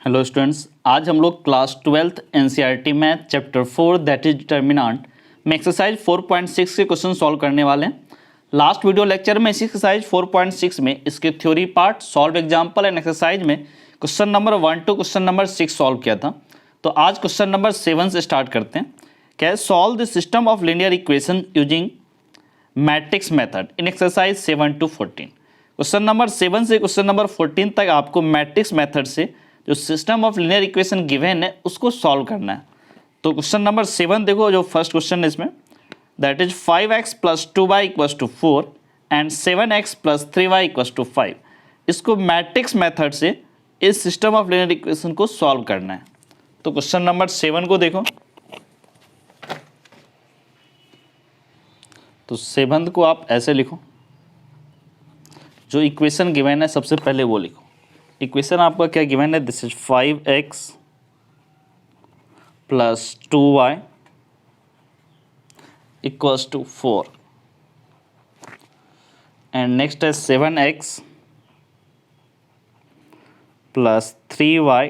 Hello students, आज हम लोग class 12th NCERT math chapter 4 that is determinant में एक्सरसाइज 4.6 के क्वेश्चन सॉल्व करने वाले हैं। लास्ट वीडियो लेक्चर में इसी एक्सरसाइज 4.6 में इसके theory part, solve example and exercise में question number 1 to question number 6 solve किया था। तो आज क्वेश्चन नंबर 7 से स्टार्ट करते हैं। क्या है? Solve the system of linear equation using matrix method in exercise 7 to 14। Question number 7 से क्वेश्चन नंबर 14 तक आपको मैट्रिक्स मेथड से जो system of linear equation given है उसको सॉल्व करना है। तो क्वेश्चन नंबर 7 देखो, जो फर्स्ट क्वेश्चन है इसमें, that is 5x + 2y = 4 and 7x + 3y = 5। इसको मैट्रिक्स मेथड से इस सिस्टम ऑफ लीनियर इक्वेशन को सॉल्व करना है। तो क्वेश्चन नंबर 7 को देखो, तो 7 को आप ऐसे लिखो, जो इक्वेशन गिवन है सबसे पहले वो लिखो। इक्वेशन आपका क्या गिवन है? This is 5x + 2y = 4 and next है 7x + 3y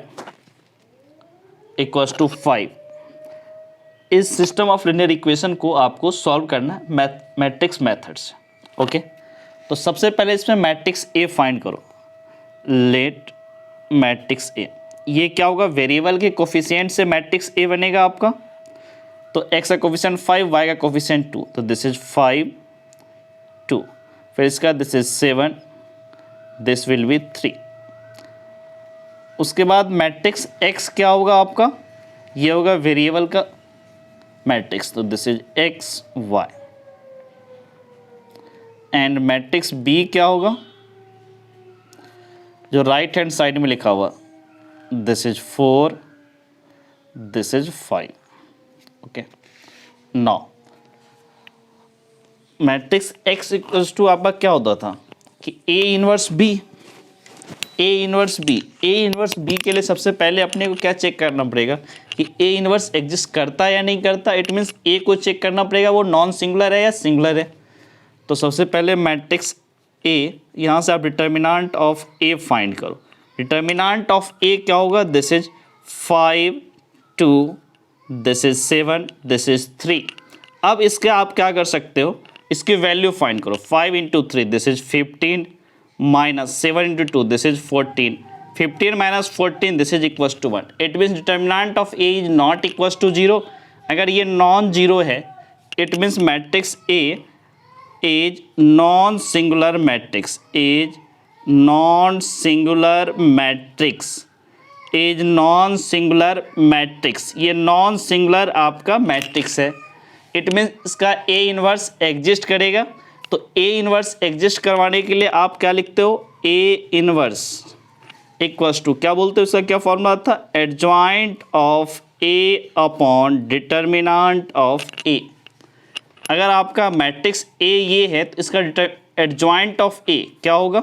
= 5। इस सिस्टम ऑफ लीनियर इक्वेशन को आपको सॉल्व करना है मैट्रिक्स मेथड से। ओके, तो सबसे पहले इसमें मैट्रिक्स ए फाइंड करो। लेट मैट्रिक्स ए, ये क्या होगा? वेरिएबल के कोफिशिएंट से मैट्रिक्स ए बनेगा आपका। तो x का कोफिशिएंट 5, y का कोफिशिएंट 2, तो दिस इज 5 2। फिर इसका this is 7, this will B 3। उसके बाद मैट्रिक्स x क्या होगा आपका? ये होगा वेरिएबल का मैट्रिक्स, तो this is x y। And matrix b क्या होगा? जो राइट हैंड साइड में लिखा हुआ, this is 4, this is 5। Okay, now matrix x = आपका क्या होता था कि A inverse B। A inverse B के लिए सबसे पहले अपने को क्या चेक करना पड़ेगा कि A इनवर्स एग्जिस्ट करता है या नहीं करता। इट मीन्स A को चेक करना पड़ेगा वो नॉन सिंगुलर है या सिंगुलर है। तो सबसे पहले मैट्रिक्स A, यहाँ से आप डिटर्मिनेंट ऑफ A फाइंड करो। डिटर्मिनेंट ऑफ A क्या होगा? This is 5 2, this is 7, this is 3। अब इसके आप क्या कर सकते हो? इसकी वैल्यू फाइंड करो। 5 × 3, this is 15, minus 7 × 2, this is 14, 15 - 14, this is equals to 1। It means determinant of A is not equals to 0। अगर ये नॉन जीरो है, it means matrix A is non-singular matrix, is non-singular matrix, is non-singular matrix। ये non singular आपका matrix है। It means इसका A inverse exist करेगा। तो A inverse exist करवाने के लिए आप क्या लिखते हो? A इनवर्स इक्वल्स टू, क्या बोलते हो इसका क्या फॉर्मूला था? Adjoint of A upon determinant of A। अगर आपका मैट्रिक्स A ये है तो इसका एडजॉइंट ऑफ A क्या होगा?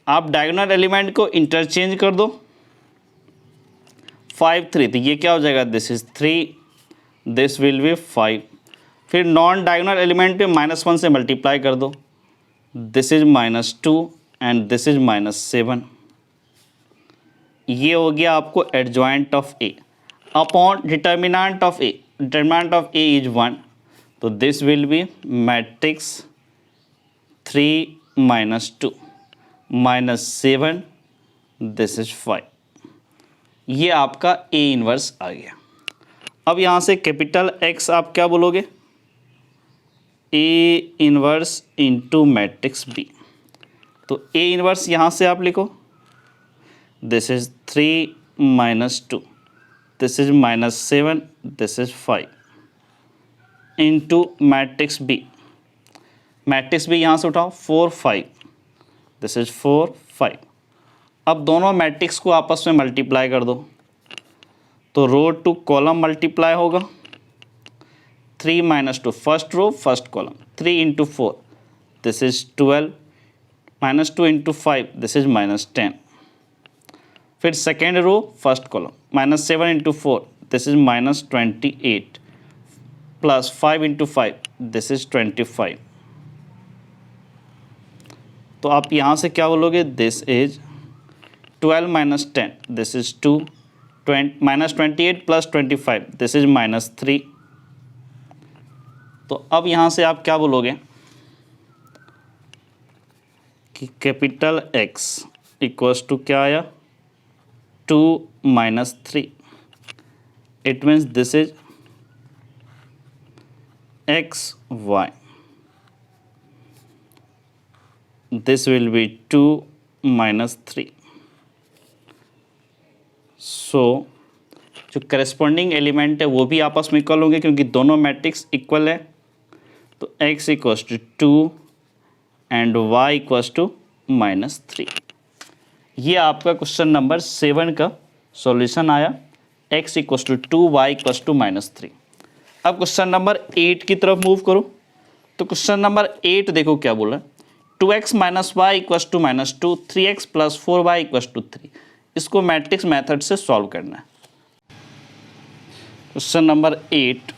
आप डायगोनल एलिमेंट को इंटरचेंज कर दो। 5 3, तो ये क्या हो जाएगा? This is 3, this will be 5। फिर नॉन डायगोनल एलिमेंट पे -1 से मल्टीप्लाई कर दो। This is -2 and this is -7। ये हो गया आपको adjoint of A upon determinant of A। Determinant of A is 1, तो this will B matrix 3 - 2 -7, this is 5। ये आपका A इनवर्स आ गया। अब यहाँ से कैपिटल X आप क्या बोलोगे? A inverse into matrix B। तो A इनवर्स यहाँ से आप लिखो, this is 3 - 2, this is -7, this is 5 into matrix B। Matrix B यहाँ से उठाओ, 4 5, दिस इज 4 5। अब दोनों मैट्रिक्स को आपस में मल्टीप्लाई कर दो, तो रो टू कॉलम मल्टीप्लाई होगा। 3 - 2, first row first column, 3 × 4, this is 12, -2 × 5, this is -10। फिर second row first column, -7 × 4, this is -28, plus 5 × 5, this is 25। तो आप यहाँ से क्या बोलोगे? This is 12 minus 10, this is 2, minus 28 plus 25, this is minus 3. तो अब यहाँ से आप क्या बोलोगे कि कैपिटल X इक्वल्स टू क्या आया 2 minus 3. It means this is x y. This will be 2 minus 3. सो जो करस्पॉन्डिंग एलिमेंट है वो भी आपस में इक्वल होंगे क्योंकि दोनों मैट्रिक्स इक्वल है. तो x equals to 2 and y equals to minus 3. ये आपका क्वेश्चन नंबर 7 का सॉल्यूशन आया. x equals to 2, y equals to minus 3. अब क्वेश्चन नंबर 8 की तरफ मूव करो. तो क्वेश्चन नंबर 8 देखो क्या बोला. 2x minus y equals to minus 2, 3x plus 4y equals to 3. इसको मैट्रिक्स मेथड से सॉल्व करना है. Question number 8.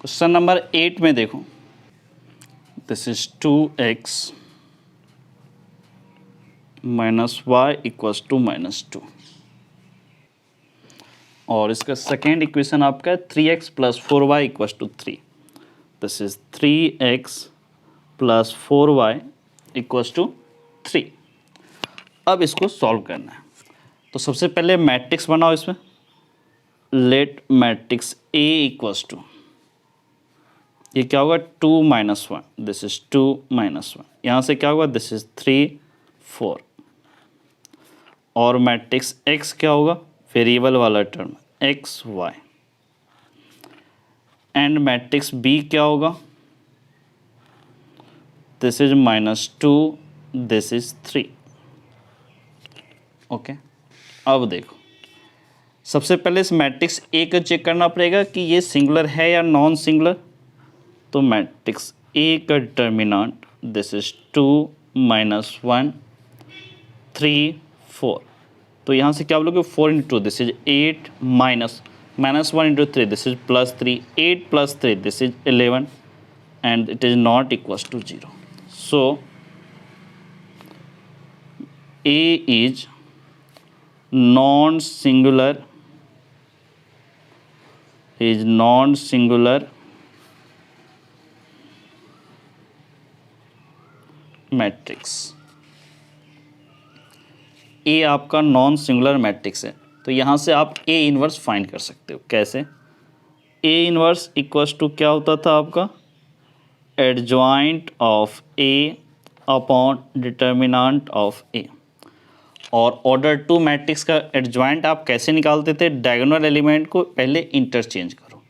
क्वेश्चन नंबर 8 में देखो this is 2x minus y equals to minus 2 और इसका सेकेंड इक्वेशन आपका है 3x plus 4y equals to 3. This is 3x plus 4y equals to 3. अब इसको सॉल्व करना है. तो सबसे पहले मैट्रिक्स बनाओ. इसमें let matrix A equals to, ये क्या होगा 2 माइनस 1, दिस इज 2 माइनस 1. यहाँ से क्या होगा दिस इज 3 4. और मैट्रिक्स X क्या होगा वेरिएबल वाला term x y. And matrix B क्या होगा this is minus 2, this is 3. Okay. अब देखो सबसे पहले इस मैट्रिक्स A को चेक करना पड़ेगा कि ये सिंगुलर है या नॉन सिंगुलर. तो मैट्रिक्स A का डिटर्मिनेंट दिस इज 2 माइनस 1 3 4. तो यहाँ से क्या बोलोगे 4 into this is 8 minus 1 into 3 this is plus 3, 8 plus 3 this is 11 and it is not equals to 0. So A is non-singular matrix. A आपका non singular matrix है. तो यहाँ से आप A इनवर्स फाइंड कर सकते हो. कैसे? A इनवर्स इक्वल्स टू क्या होता था आपका adjoint of A upon determinant of A. और ऑर्डर 2 मैट्रिक्स का एडजॉइंट आप कैसे निकालते थे. डायगोनल एलिमेंट को पहले इंटरचेंज करो.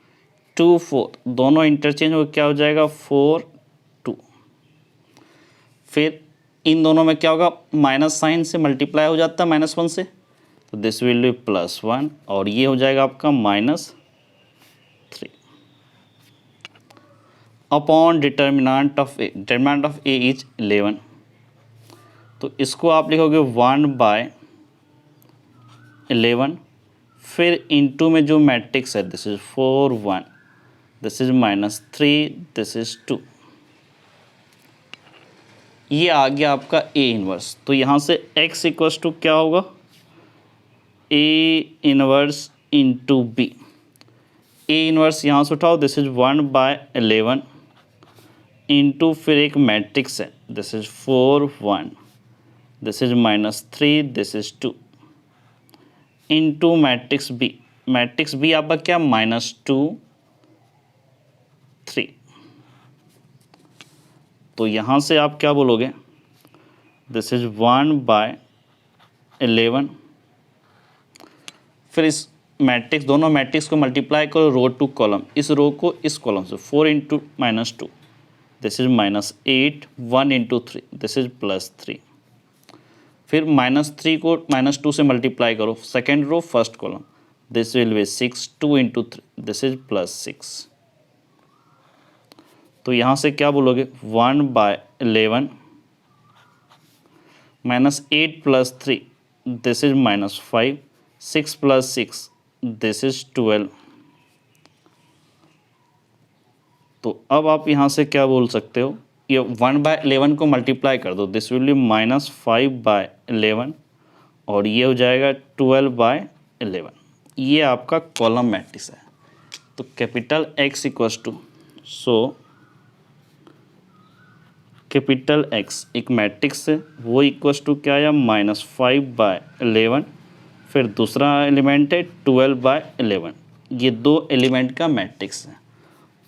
2 4 दोनों इंटरचेंज हो क्या हो जाएगा 4 2. फिर इन दोनों में क्या होगा माइनस साइन से मल्टीप्लाई हो जाता है -1 से. तो दिस विल बी +1 और ये हो जाएगा आपका -3 upon determinant of A. Determinant of A is 11. तो इसको आप लिखोगे 1/11. फिर इनटू में जो मैट्रिक्स है this is 4 1, this is -3, this is 2. ये आ गया आपका A इनवर्स. तो यहाँ से x इक्वल्स टू क्या होगा A inverse into B. A inverse यहाँ से उठाओ दिस इज 1/11 इंटू फिर एक मैट्रिक्स है this is 4 1, this is -3, this is 2 into matrix B. Matrix B आपका क्या -2 3. तो यहाँ से आप क्या बोलोगे दिस इज 1/11. फिर इस मैट्रिक्स दोनों मैट्रिक्स को मल्टीप्लाई करो रो टू कॉलम. इस रो को इस कॉलम से 4 into -2 this is -8 1 into 3 this is +3. फिर -3 को -2 से मल्टीप्लाई करो second row first column this will be 6 2 into 3 this is +6. तो यहाँ से क्या बोलोगे 1/11 -8 + 3 दिस इज -5, 6 + 6 दिस इज 12. तो अब आप यहाँ से क्या बोल सकते हो ये 1/11 को मल्टीप्लाई कर दो, दिस विल बी -5/11 और ये हो जाएगा 12/11। ये आपका कॉलम मैट्रिक्स है। तो capital X equals to, so capital X एक मैट्रिक्स है, वो इक्वस टू क्या आया -5/11, फिर दूसरा एलिमेंट है 12/11। ये दो एलिमेंट का मैट्रिक्स है।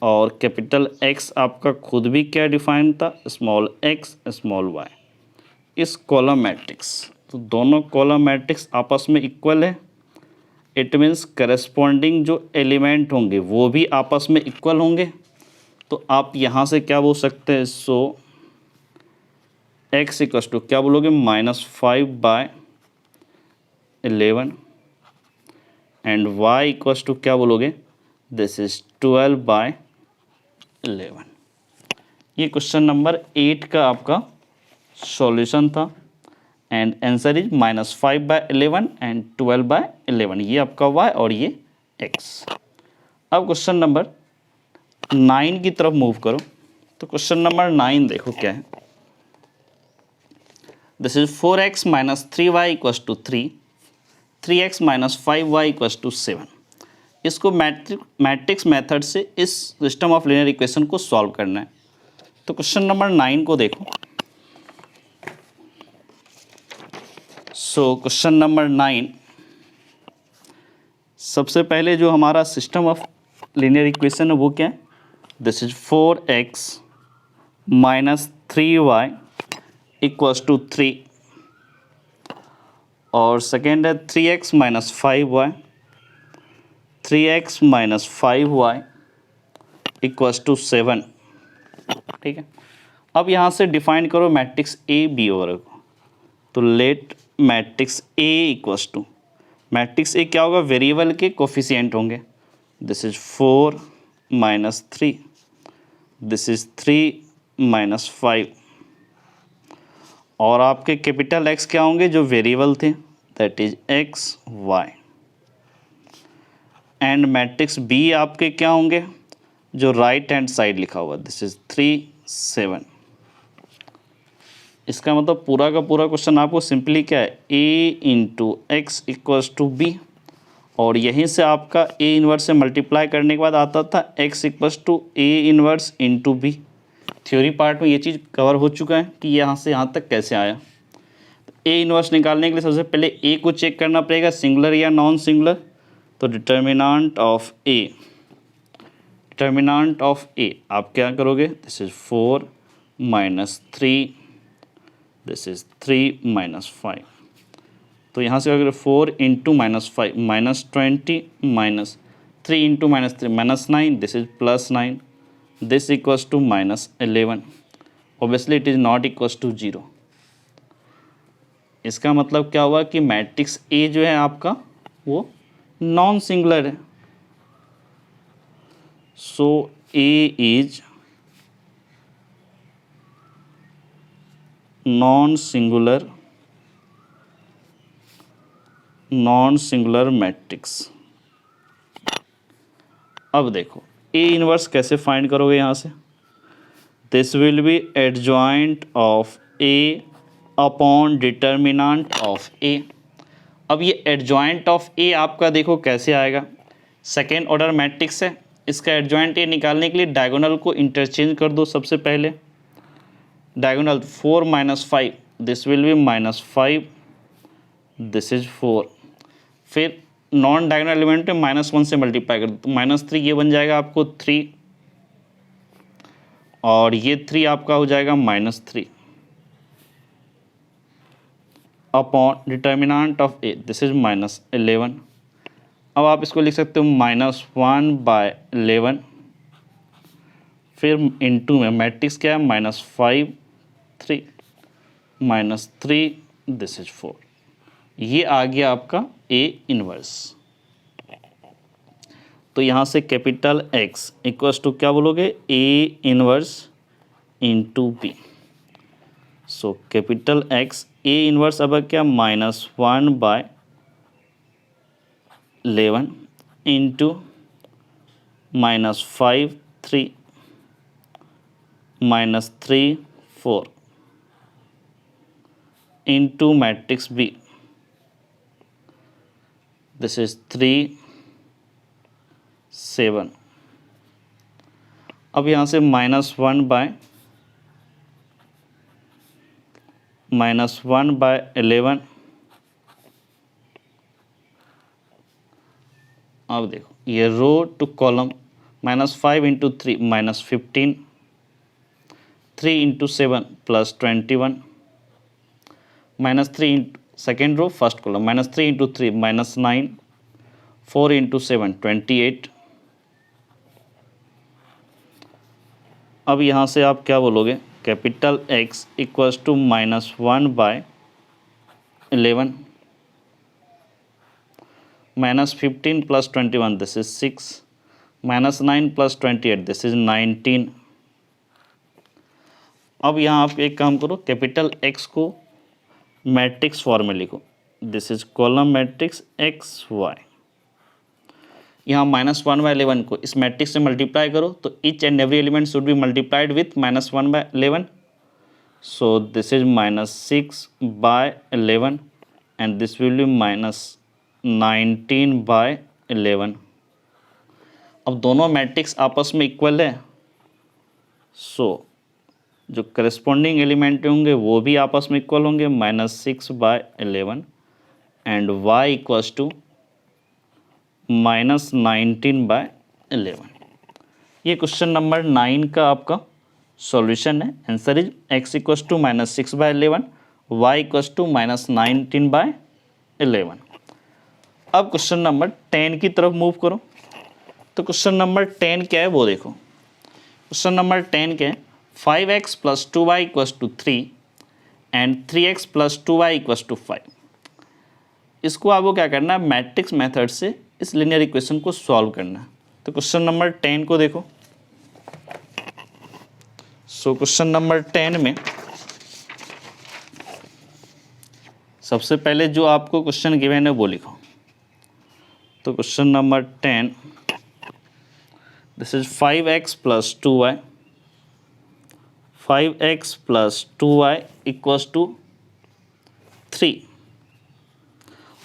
और कैपिटल X आपका खुद भी क्या डिफाइन था, स्मॉल x स्मॉल y, इस कॉलम मैट्रिक्स। तो दोनों कॉलम मैट्रिक्स आपस में इक्वल है, इट मीन्स करस्पॉन्डिंग जो एलिमेंट होंगे वो भी आपस में इक्वल होंगे। तो आप यहाँ से क्या बोल सकते हैं, सो x इक्वस टू क्या बोलोगे -5/11 एंड y इक्वस टू क्या बोलोगे, दिस इज 12/11। ये क्वेश्चन नंबर 8 का आपका सॉल्यूशन था एंड आंसर इज -5/11 एंड 12/11। ये आपका y और ये x। अब क्वेश्चन नंबर 9 की तरफ मूव करो। तो क्वेश्चन नंबर 9 देखो क्या है, this is 4x - 3y equals to 3, 3x - 5y equals to 7। इसको मैट्रिक्स मेथड से इस सिस्टम ऑफ लीनियर इक्वेशन को सॉल्व करना है। तो क्वेश्चन नंबर 9 को देखो। सो क्वेश्चन नंबर 9, सबसे पहले जो हमारा सिस्टम ऑफ लीनियर इक्वेशन है वो क्या है, this is 4x - 3y equals to 3 और सेकेंड है 3x - 5y, 3x - 5y equals to 7। ठीक है, अब यहाँ से डिफाइन करो मैट्रिक्स ए बी ओवर को। तो let matrix A equals to, matrix A क्या होगा, वेरिएबल के कोफिशिएंट होंगे, दिस इज 4 - 3, दिस इज 3 - 5 और आपके कैपिटल एक्स क्या होंगे जो वेरिएबल थे, that is x y. And matrix B आपके क्या होंगे जो राइट हैंड साइड लिखा हुआ, दिस इज 3 7। इसका मतलब पूरा का पूरा क्वेश्चन आपको सिंपली क्या है, a into x equals to b और यहीं से आपका a इनवर्स से मल्टीप्लाई करने के बाद आता था x equals to a inverse into b. Theory part में ये चीज़ कवर हो चुका है कि यहाँ से यहाँ तक कैसे आया। तो a इनवर्स निकालने के लिए सबसे पहले a को चेक करना पड़ेगा सिंगुलर या नॉन सिंगुलर। तो डिटर्मिनेंट ऑफ a आप क्या करोगे, दिस इज 4 - 3, दिस इज 3 - 5। तो यहाँ से अगर 4 into -5 -20 -3 into -3 -9, this is +9, this equals to -11। Obviously it is not equals to 0। इसका मतलब क्या हुआ कि मैट्रिक्स ए जो है आपका वो नॉन सिंगुलर है। So A is non singular matrix. अब देखो ए इनवर्स कैसे फाइंड करोगे, यहाँ से this will be adjoint of A upon determinant of A. अब ये एडजॉइंट ऑफ ए आपका देखो कैसे आएगा, सेकेंड ऑर्डर मैट्रिक्स है, इसका एडजॉइंट ए निकालने के लिए डायगोनल को इंटरचेंज कर दो। सबसे पहले diagonal 4 - 5, this will be -5, this is 4। फिर नॉन डायगोनल एलिमेंट में -1 से मल्टीप्लाई कर दो, तो -3 ये बन जाएगा आपको 3 और ये 3 आपका हो जाएगा -3 upon determinant of A, this is -11। अब आप इसको लिख सकते हो -1/11, फिर इंटू में मैट्रिक्स क्या है -5 3 -3, दिस इज 4। ये आ गया आपका ए इनवर्स। तो यहाँ से कैपिटल एक्स इक्वल्स टू क्या बोलोगे, A inverse into B. So capital X A inverse अब क्या -1/11 into -5 3 -3 4 into matrix B. This is 3 7. अब यहाँ से -1/11। अब देखो ये row to column, -5 × 3 -15, 3 × 7 +21, -3 second row first column, -3 × 3 -9, 4 × 7 28। अब यहाँ से आप क्या बोलोगे, capital X equals to -1/11, -15 + 21 this is 6, -9 + 28 this is 19। अब यहाँ आप एक काम करो, कैपिटल X को मैट्रिक्स फॉर्म में लिखो। This is column matrix XY। यहाँ -1/11 को इस मैट्रिक्स से मल्टीप्लाई करो तो each and every element should be multiplied with -1/11। So this is -6/11 and this will B -19/11। अब दोनों मैट्रिक्स आपस में इक्वल है, सो जो करस्पॉन्डिंग एलिमेंट होंगे वो भी आपस में इक्वल होंगे, -6/11 एंड y इक्वल्स टू -19/11। ये क्वेश्चन नंबर 9 का आपका सॉल्यूशन है। Answer is x equals to -6/11, y equals to -19/11। अब क्वेश्चन नंबर 10 की तरफ मूव करो। तो क्वेश्चन नंबर 10 क्या है वो देखो। क्वेश्चन नंबर 10 क्या है, 5x + 2y = 3 and 3x + 2y = 5। इसको आपको क्या करना है, मैट्रिक्स मेथड से इस लिनियर इक्वेशन को सॉल्व करना है। तो क्वेश्चन नंबर 10 को देखो। सो क्वेश्चन नंबर 10 में सबसे पहले जो आपको क्वेश्चन गिवन है वो लिखो। तो question number 10, this is 5x + 2y, 5x + 2y = 3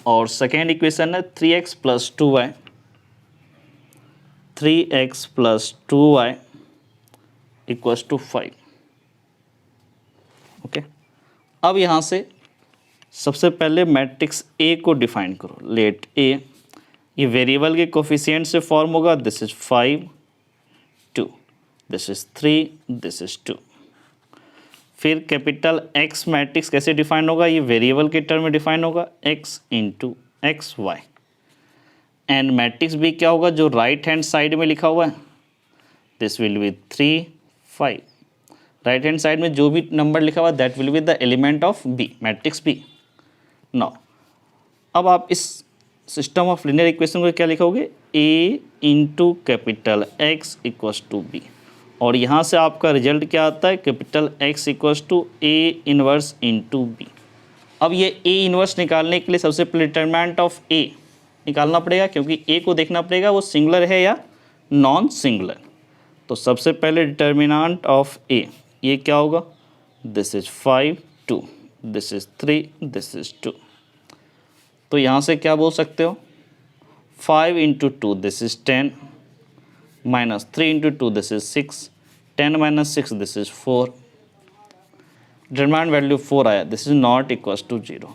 और सेकेंड इक्वेशन है 3x + 2y, 3x + 2y = 5। Okay, अब यहाँ से सबसे पहले मैट्रिक्स A को डिफाइन करो। लेट A, ये वेरिएबल के कोफिशिएंट से फॉर्म होगा। This is 5 2, this is 3, this is 2। फिर कैपिटल X मैट्रिक्स कैसे डिफाइन होगा, ये वेरिएबल के टर्म में डिफाइन होगा, x × xy। And matrix B क्या होगा, जो राइट हैंड साइड में लिखा हुआ है, this will B 3 5। Right hand side में जो भी नंबर लिखा हुआ है that will be the element of B, matrix B। Now अब आप इस सिस्टम ऑफ लिनियर इक्वेशन को क्या लिखोगे, A × कैपिटल X = B। और यहाँ से आपका रिजल्ट क्या आता है, capital X = A inverse × B। अब ये A इनवर्स निकालने के लिए सबसे पहले डिटरमिनेंट ऑफ A निकालना पड़ेगा, क्योंकि A को देखना पड़ेगा वो सिंगुलर है या नॉन सिंगुलर। तो सबसे पहले डिटरमिनेंट ऑफ A ये क्या होगा, this is 5 2, this is 3, this is 2। तो यहाँ से क्या बोल सकते हो, 5 × 2 this is 10, -3 × 2 this is 6, 10 - 6 this is 4। Determinant value 4 आया, this is not equals to 0।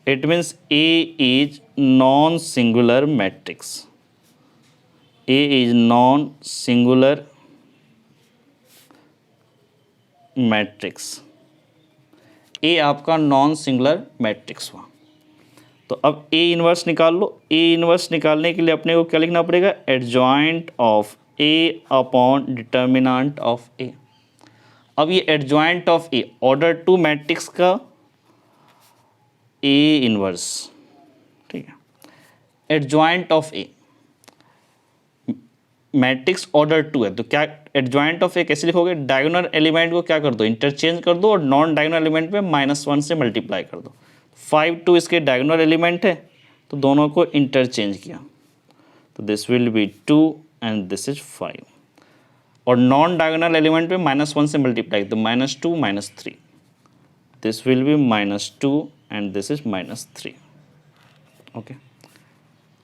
It means A is non singular matrix. A is non singular matrix. A आपका non singular matrix हुआ। तो अब A इनवर्स निकाल लो। A inverse निकालने के लिए अपने को क्या लिखना पड़ेगा, adjoint of A upon determinant of A। अब ये adjoint of A order 2 matrix का A इनवर्स, ठीक है। Adjoint of A matrix order 2 है, तो क्या एडजॉइंट ऑफ A कैसे लिखोगे, डायगोनल एलिमेंट को क्या कर दो, इंटरचेंज कर दो और नॉन डायगोनल एलिमेंट पे -1 से मल्टीप्लाई कर दो। 5 2 इसके डायगोनल एलिमेंट है, तो दोनों को इंटरचेंज किया, तो this will B 2 and this is 5। और नॉन डायगोनल एलिमेंट पे -1 से मल्टीप्लाई, तो -2 -3, this will B -2 and this is -3. Okay.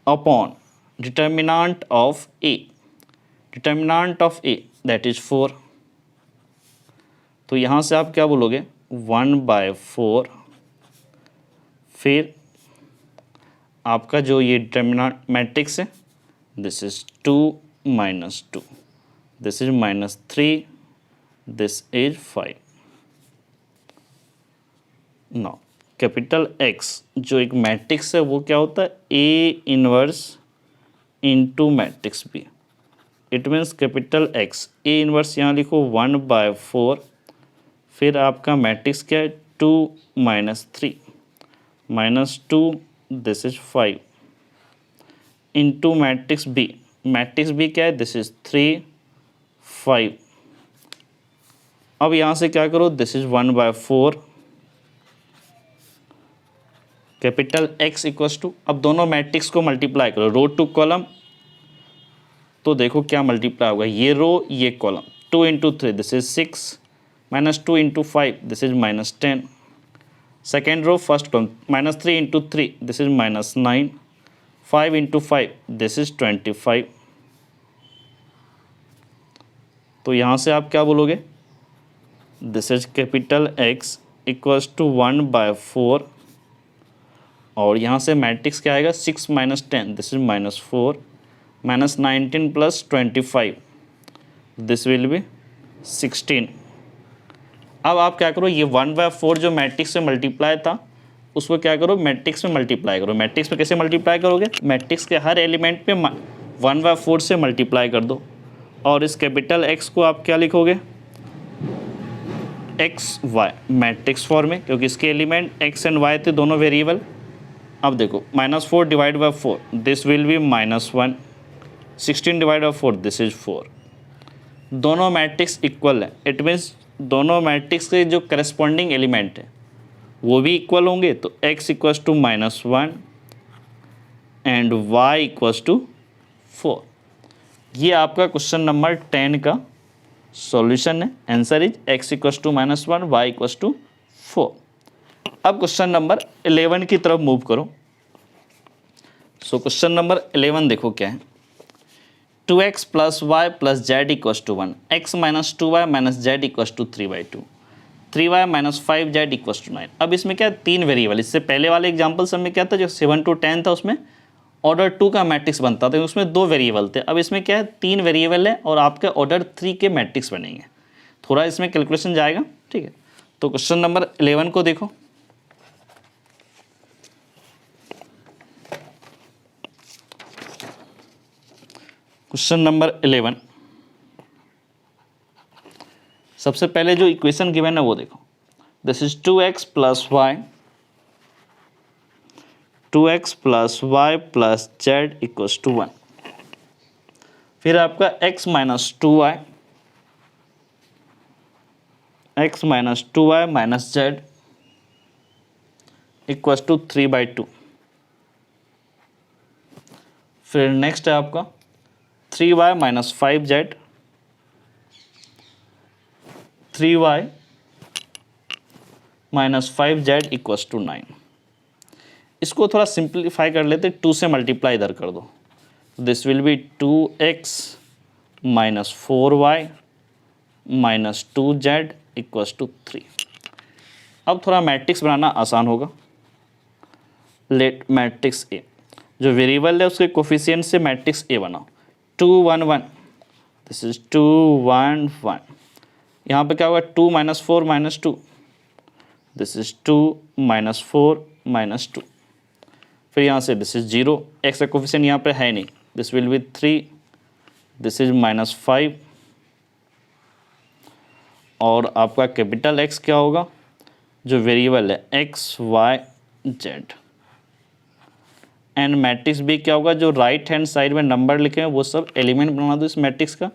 Upon determinant of A, determinant of A that is 4, तो यहाँ से आप क्या बोलोगे 1/4, फिर आपका जो ये डिटर्मिनेंट मैट्रिक्स है this is 2 -2, this is -3, this is 5. Now capital X जो एक मैट्रिक्स है वो क्या होता है A inverse into matrix B. It means capital X A inverse यहाँ लिखो 1/4, फिर आपका मैट्रिक्स क्या है 2 -3 -2, this is 5 into matrix B क्या है दिस इज 3 5. अब यहाँ से क्या करो this is 1/4 capital X equals to, अब दोनों मैट्रिक्स को मल्टीप्लाई करो रो टू कॉलम, तो देखो क्या मल्टीप्लाई होगा, ये रो ये column, 2 × 3 this is 6 -2 × 5 this is -10, second row first column -3 × 3 this is -9, 5 × 5 this is 25. तो यहाँ से आप क्या बोलोगे this is capital X equals to 1/4 और यहाँ से मैट्रिक्स क्या आएगा 6 - 10 this is -4 -19 + 25 this will B 16. अब आप क्या करो ये 1/4 जो मैट्रिक्स में मल्टीप्लाई था उसको क्या करो मैट्रिक्स में मल्टीप्लाई करो. मैट्रिक्स में कैसे मल्टीप्लाई करोगे, मैट्रिक्स के हर एलिमेंट पे 1/4 से मल्टीप्लाई कर दो और इस कैपिटल एक्स को आप क्या लिखोगे एक्स वाई मैट्रिक्स फॉर्म में, क्योंकि इसके एलिमेंट एक्स एंड वाई थे दोनों वेरिएबल. अब देखो -4 / 4 this will B -1, 16 / 4 this is 4. दोनों मैट्रिक्स इक्वल है, इट मीन्स दोनों मैट्रिक्स के जो करस्पॉन्डिंग एलिमेंट है वो भी इक्वल होंगे, तो x equals to -1 and y equals to 4. ये आपका क्वेश्चन नंबर 10 का सॉल्यूशन है. Answer is x equals to -1 y equals to 4. अब क्वेश्चन नंबर 11 की तरफ मूव करो. सो क्वेश्चन नंबर 11 देखो क्या है, 2x + y + z equals to 1, x - 2y - z equals to 3/2, 3y - 5z equals to 9. अब इसमें क्या है 3 वेरिएबल. इससे पहले वाले एग्जाम्पल्स में क्या था जो 7 to 10 था उसमें ऑर्डर 2 का मैट्रिक्स बनता था, उसमें 2 वेरिएबल थे. अब इसमें क्या है 3 वेरिएबल है और आपके ऑर्डर 3 के मैट्रिक्स बनेंगे. थोड़ा इसमें कैलकुलेशन जाएगा, ठीक है. तो क्वेश्चन नंबर 11 को देखो. क्वेश्चन नंबर 11 सबसे पहले जो इक्वेशन गिवन है वो देखो, this is 2x + y, 2x + y + z equals to 1. फिर आपका x - 2y, x - 2y - z equals to 3/2. फिर नेक्स्ट है आपका 3y - 5z, 3y - 5z equals to 9. इसको थोड़ा सिंप्लीफाई कर लेते, 2 से मल्टीप्लाई इधर कर दो, this will be 2x - 4y - 2z equals to 3. अब थोड़ा मैट्रिक्स बनाना आसान होगा. लेट मैट्रिक्स ए, जो वेरिएबल है उसके कोफिशिएंट से मैट्रिक्स ए बनाओ. 2 1 1 दिस इज 2 1 1. यहाँ पे क्या होगा 2 - 4 - 2 दिस इज 2 - 4 - 2. फिर यहाँ से दिस इज 0, एक्स का कोफिशिएंट यहाँ पे है नहीं, this will B 3, this is -5 और आपका कैपिटल एक्स क्या होगा जो वेरिएबल है X Y Z. And matrix B क्या होगा जो राइट हैंड साइड में नंबर लिखे हैं वो सब एलिमेंट बना दो इस मैट्रिक्स का.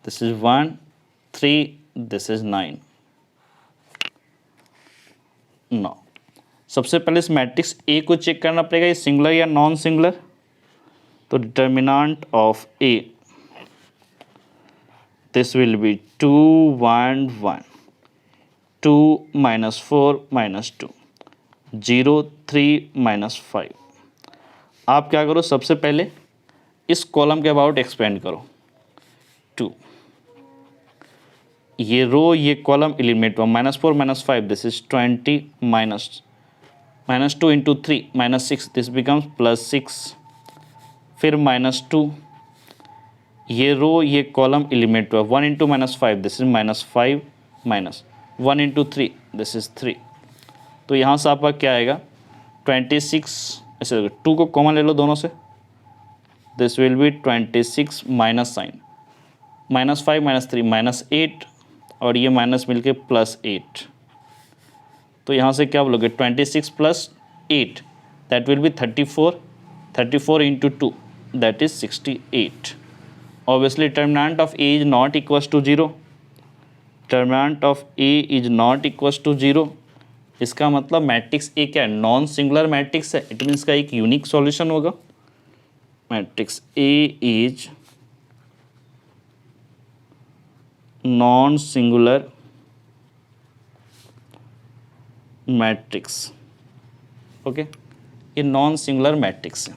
This is 1 3 this is 9. सबसे पहले इस मैट्रिक्स ए को चेक करना पड़ेगा ये सिंगुलर या नॉन सिंगुलर. तो determinant of A this will be 2 1 1, 2 minus 4 minus 2, 0 3 minus 5। आप क्या करो, सबसे पहले इस कॉलम के अबाउट एक्सपेंड करो 2, ये रो ये कॉलम एलिमिनेट हुआ, -4 -5 this is 20 -2 into 3 -6 this becomes +6, फिर -2, ये रो ये कॉलम एलिमिनेट हुआ, 1 into -5 this is -5 minus 1 into 3 this is 3। तो यहाँ से आपका क्या आएगा 26, ऐसे 2 को कॉमन ले लो दोनों से, this will be 26 minus sign -5 -3 -8 और ये माइनस मिलके +8। तो यहाँ से क्या बोलोगे 26 + 8 that will be 34, 34 into 2 that is 68। Obviously determinant of A is not equals to 0, determinant of A is not equals to 0। इसका मतलब मैट्रिक्स ए क्या है, नॉन सिंगुलर मैट्रिक्स है, इट मीन्स का एक यूनिक सॉल्यूशन होगा। Matrix A is non singular matrix, okay, ये non singular matrix है।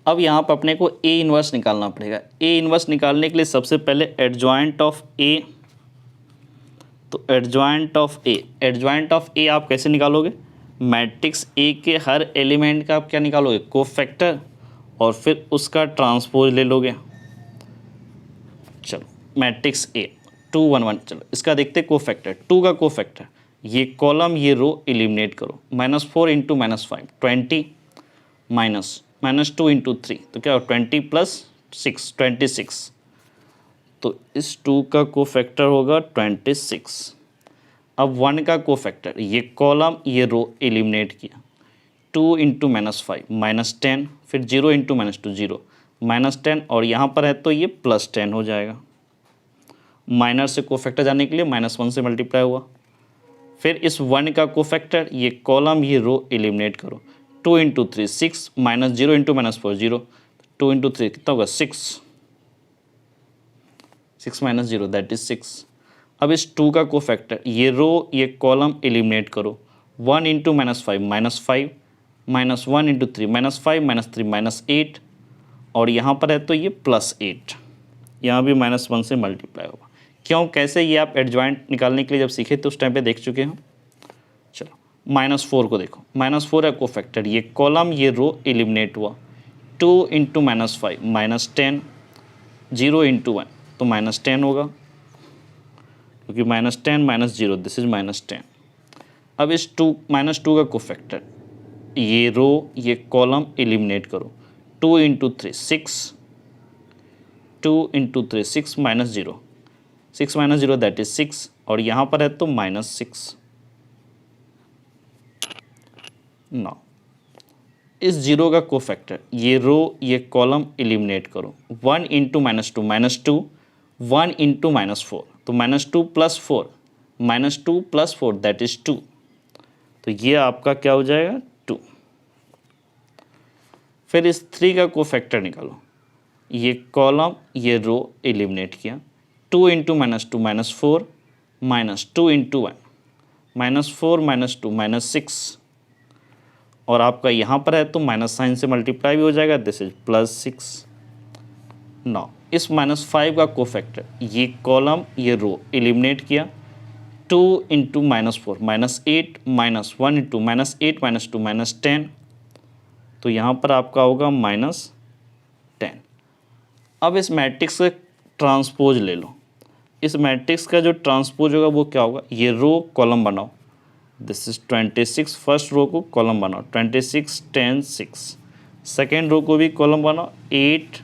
अब यहाँ पर अपने को ए इनवर्स निकालना पड़ेगा। ए इनवर्स निकालने के लिए सबसे पहले एडजॉइंट ऑफ ए, तो एडजॉइंट ऑफ ए आप कैसे निकालोगे, मैट्रिक्स ए के हर एलिमेंट का आप क्या निकालोगे, कोफैक्टर, और फिर उसका ट्रांसपोज ले लोगे। चलो मैट्रिक्स ए 2 1 1, चलो इसका देखते कोफैक्टर, 2 का कोफैक्टर, ये कॉलम ये रो एलिमिनेट करो, -4 इंटू -5 20 -2 इंटू 3 तो क्या हो 20 + 6 26। तो इस 2 का कोफैक्टर होगा 26। अब 1 का कोफैक्टर, ये कॉलम ये रो एलिमिनेट किया, 2 इंटू -5 -10, फिर 0 इंटू -2 0 -10, और यहाँ पर है तो ये +10 हो जाएगा। माइनर से कोफैक्टर जाने के लिए -1 से मल्टीप्लाई हुआ। फिर इस 1 का कोफैक्टर, ये कॉलम ये रो एलिमिनेट करो, 2 इंटू 3 6 -0 इंटू -4 0, 2 इंटू 3 कितना होगा 6, 6 - 0 दैट इज 6। अब इस 2 का कोफैक्टर, ये रो ये कॉलम एलिमिनेट करो, 1 इंटू -5 -5 -1 इंटू 3 -5 -3 -8, और यहाँ पर है तो ये +8, यहाँ भी -1 से मल्टीप्लाई होगा। क्यों, कैसे, ये आप एडजॉइंट निकालने के लिए जब सीखे तो उस टाइम पे देख चुके हैं। चलो -4 को देखो, -4 है कोफैक्टर, ये कॉलम ये रो एलिमिनेट हुआ, 2 इंटू -5 -10, 0 इंटू 1 तो -10 होगा, क्योंकि -10 - 0 दिस इज -10। अब इस 2 का कोफैक्टर, ये रो ये कॉलम एलिमिनेट करो, 2 इंटू 3 6, 2 इंटू 3 6 -0, 6 - 0 दैट इज 6, और यहाँ पर है तो -6। नाउ इस 0 का कोफैक्टर, ये रो ये कॉलम एलिमिनेट करो, 1 इंटू -2 1 इंटू -4 तो -2 + 4 -2 + 4 दैट इज 2, तो ये आपका क्या हो जाएगा 2। फिर इस 3 का कोफैक्टर निकालो, ये कॉलम ये रो एलिमिनेट किया, 2 इंटू -2 -4 -2 इंटू 1 -4 -2 -6, और आपका यहाँ पर है तो माइनस साइन से मल्टीप्लाई भी हो जाएगा, दिस इज +6। नाउ इस -5 का कोफैक्टर, ये कॉलम ये रो एलिमिनेट किया, 2 इंटू -4 -8 -1 इंटू -8 -2 -10, तो यहाँ पर आपका होगा -10। अब इस मैट्रिक्स का ट्रांसपोज ले लो, इस मैट्रिक्स का जो ट्रांसपोज होगा वो क्या होगा, ये रो कॉलम बनाओ, दिस इज 26, फर्स्ट रो को कॉलम बनाओ 26 10 6, सेकेंड रो को भी कॉलम बनाओ 8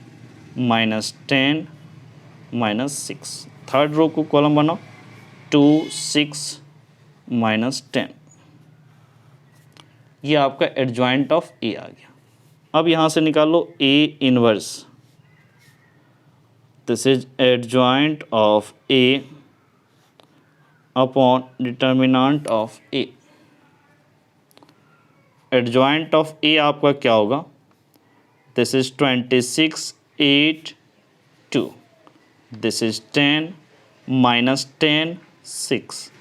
-10 -6, थर्ड रो को कॉलम बनाओ 2 6 -10। ये आपका एडजॉइंट ऑफ ए आ गया। अब यहाँ से निकालो A inverse, this is adjoint of A upon determinant of A. Adjoint of A आपका क्या होगा, this is 26 8 2, this is 10 minus 10 6,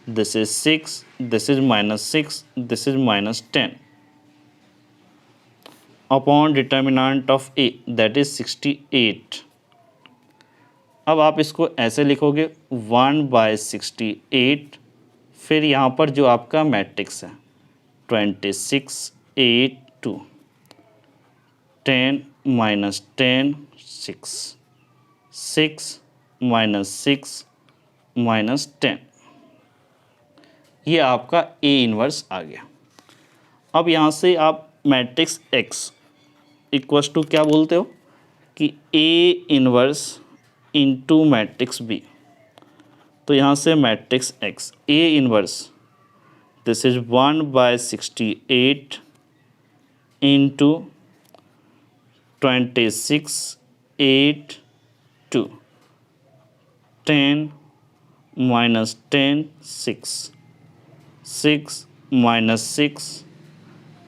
this is 6, this is minus 6, this is minus 10 upon determinant of a that is 68. अब आप इसको ऐसे लिखोगे 1/68, फिर यहाँ पर जो आपका मैट्रिक्स है 26 8 2, 10 minus 10 6, 6 minus 6 minus 10, ये आपका A इन्वर्स आ गया। अब यहाँ से आप मैट्रिक्स X इक्वल्स टू क्या बोलते हो कि A inverse into matrix B। तो यहाँ से matrix X A inverse this is 1/68 into 26 8 2, 10 minus 10 6, 6 minus 6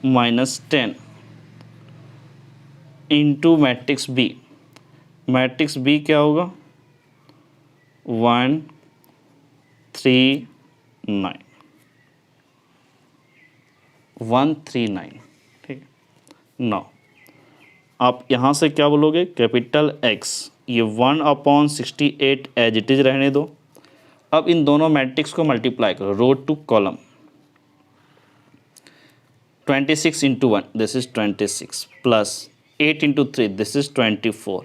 minus 10 into matrix B. Matrix B क्या होगा 1 3 9, 139। ठीक है। नाउ आप यहाँ से क्या बोलोगे कैपिटल एक्स, ये 1/68 एज इट इज रहने दो। अब इन दोनों मैट्रिक्स को मल्टीप्लाई करो row to column. 26 into 1 this is 26 plus 8 into 3 this is 24,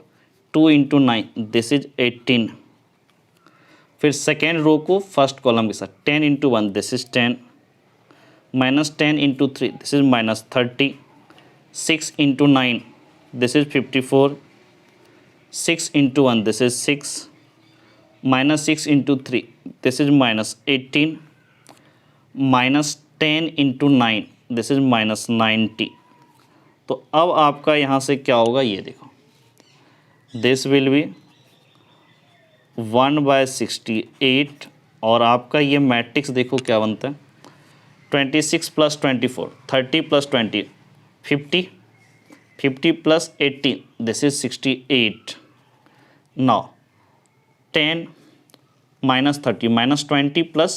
2 into 9 this is 18। फिर सेकेंड रो को फर्स्ट कॉलम के साथ 10 into 1 this is 10, minus 10 into 3 this is minus 30, 6 into 9 this is 54, 6 into 1 this is 6, minus 6 into 3 this is minus 18, minus 10 into 9 this is minus 90। तो अब आपका यहाँ से क्या होगा ये देखो, दिस विल बी 1/68 और आपका ये मैट्रिक्स देखो क्या बनता है 26 plus 24 30 plus 20 50, 50 plus 18 this is 68। Now 10 minus 30 minus 20 plus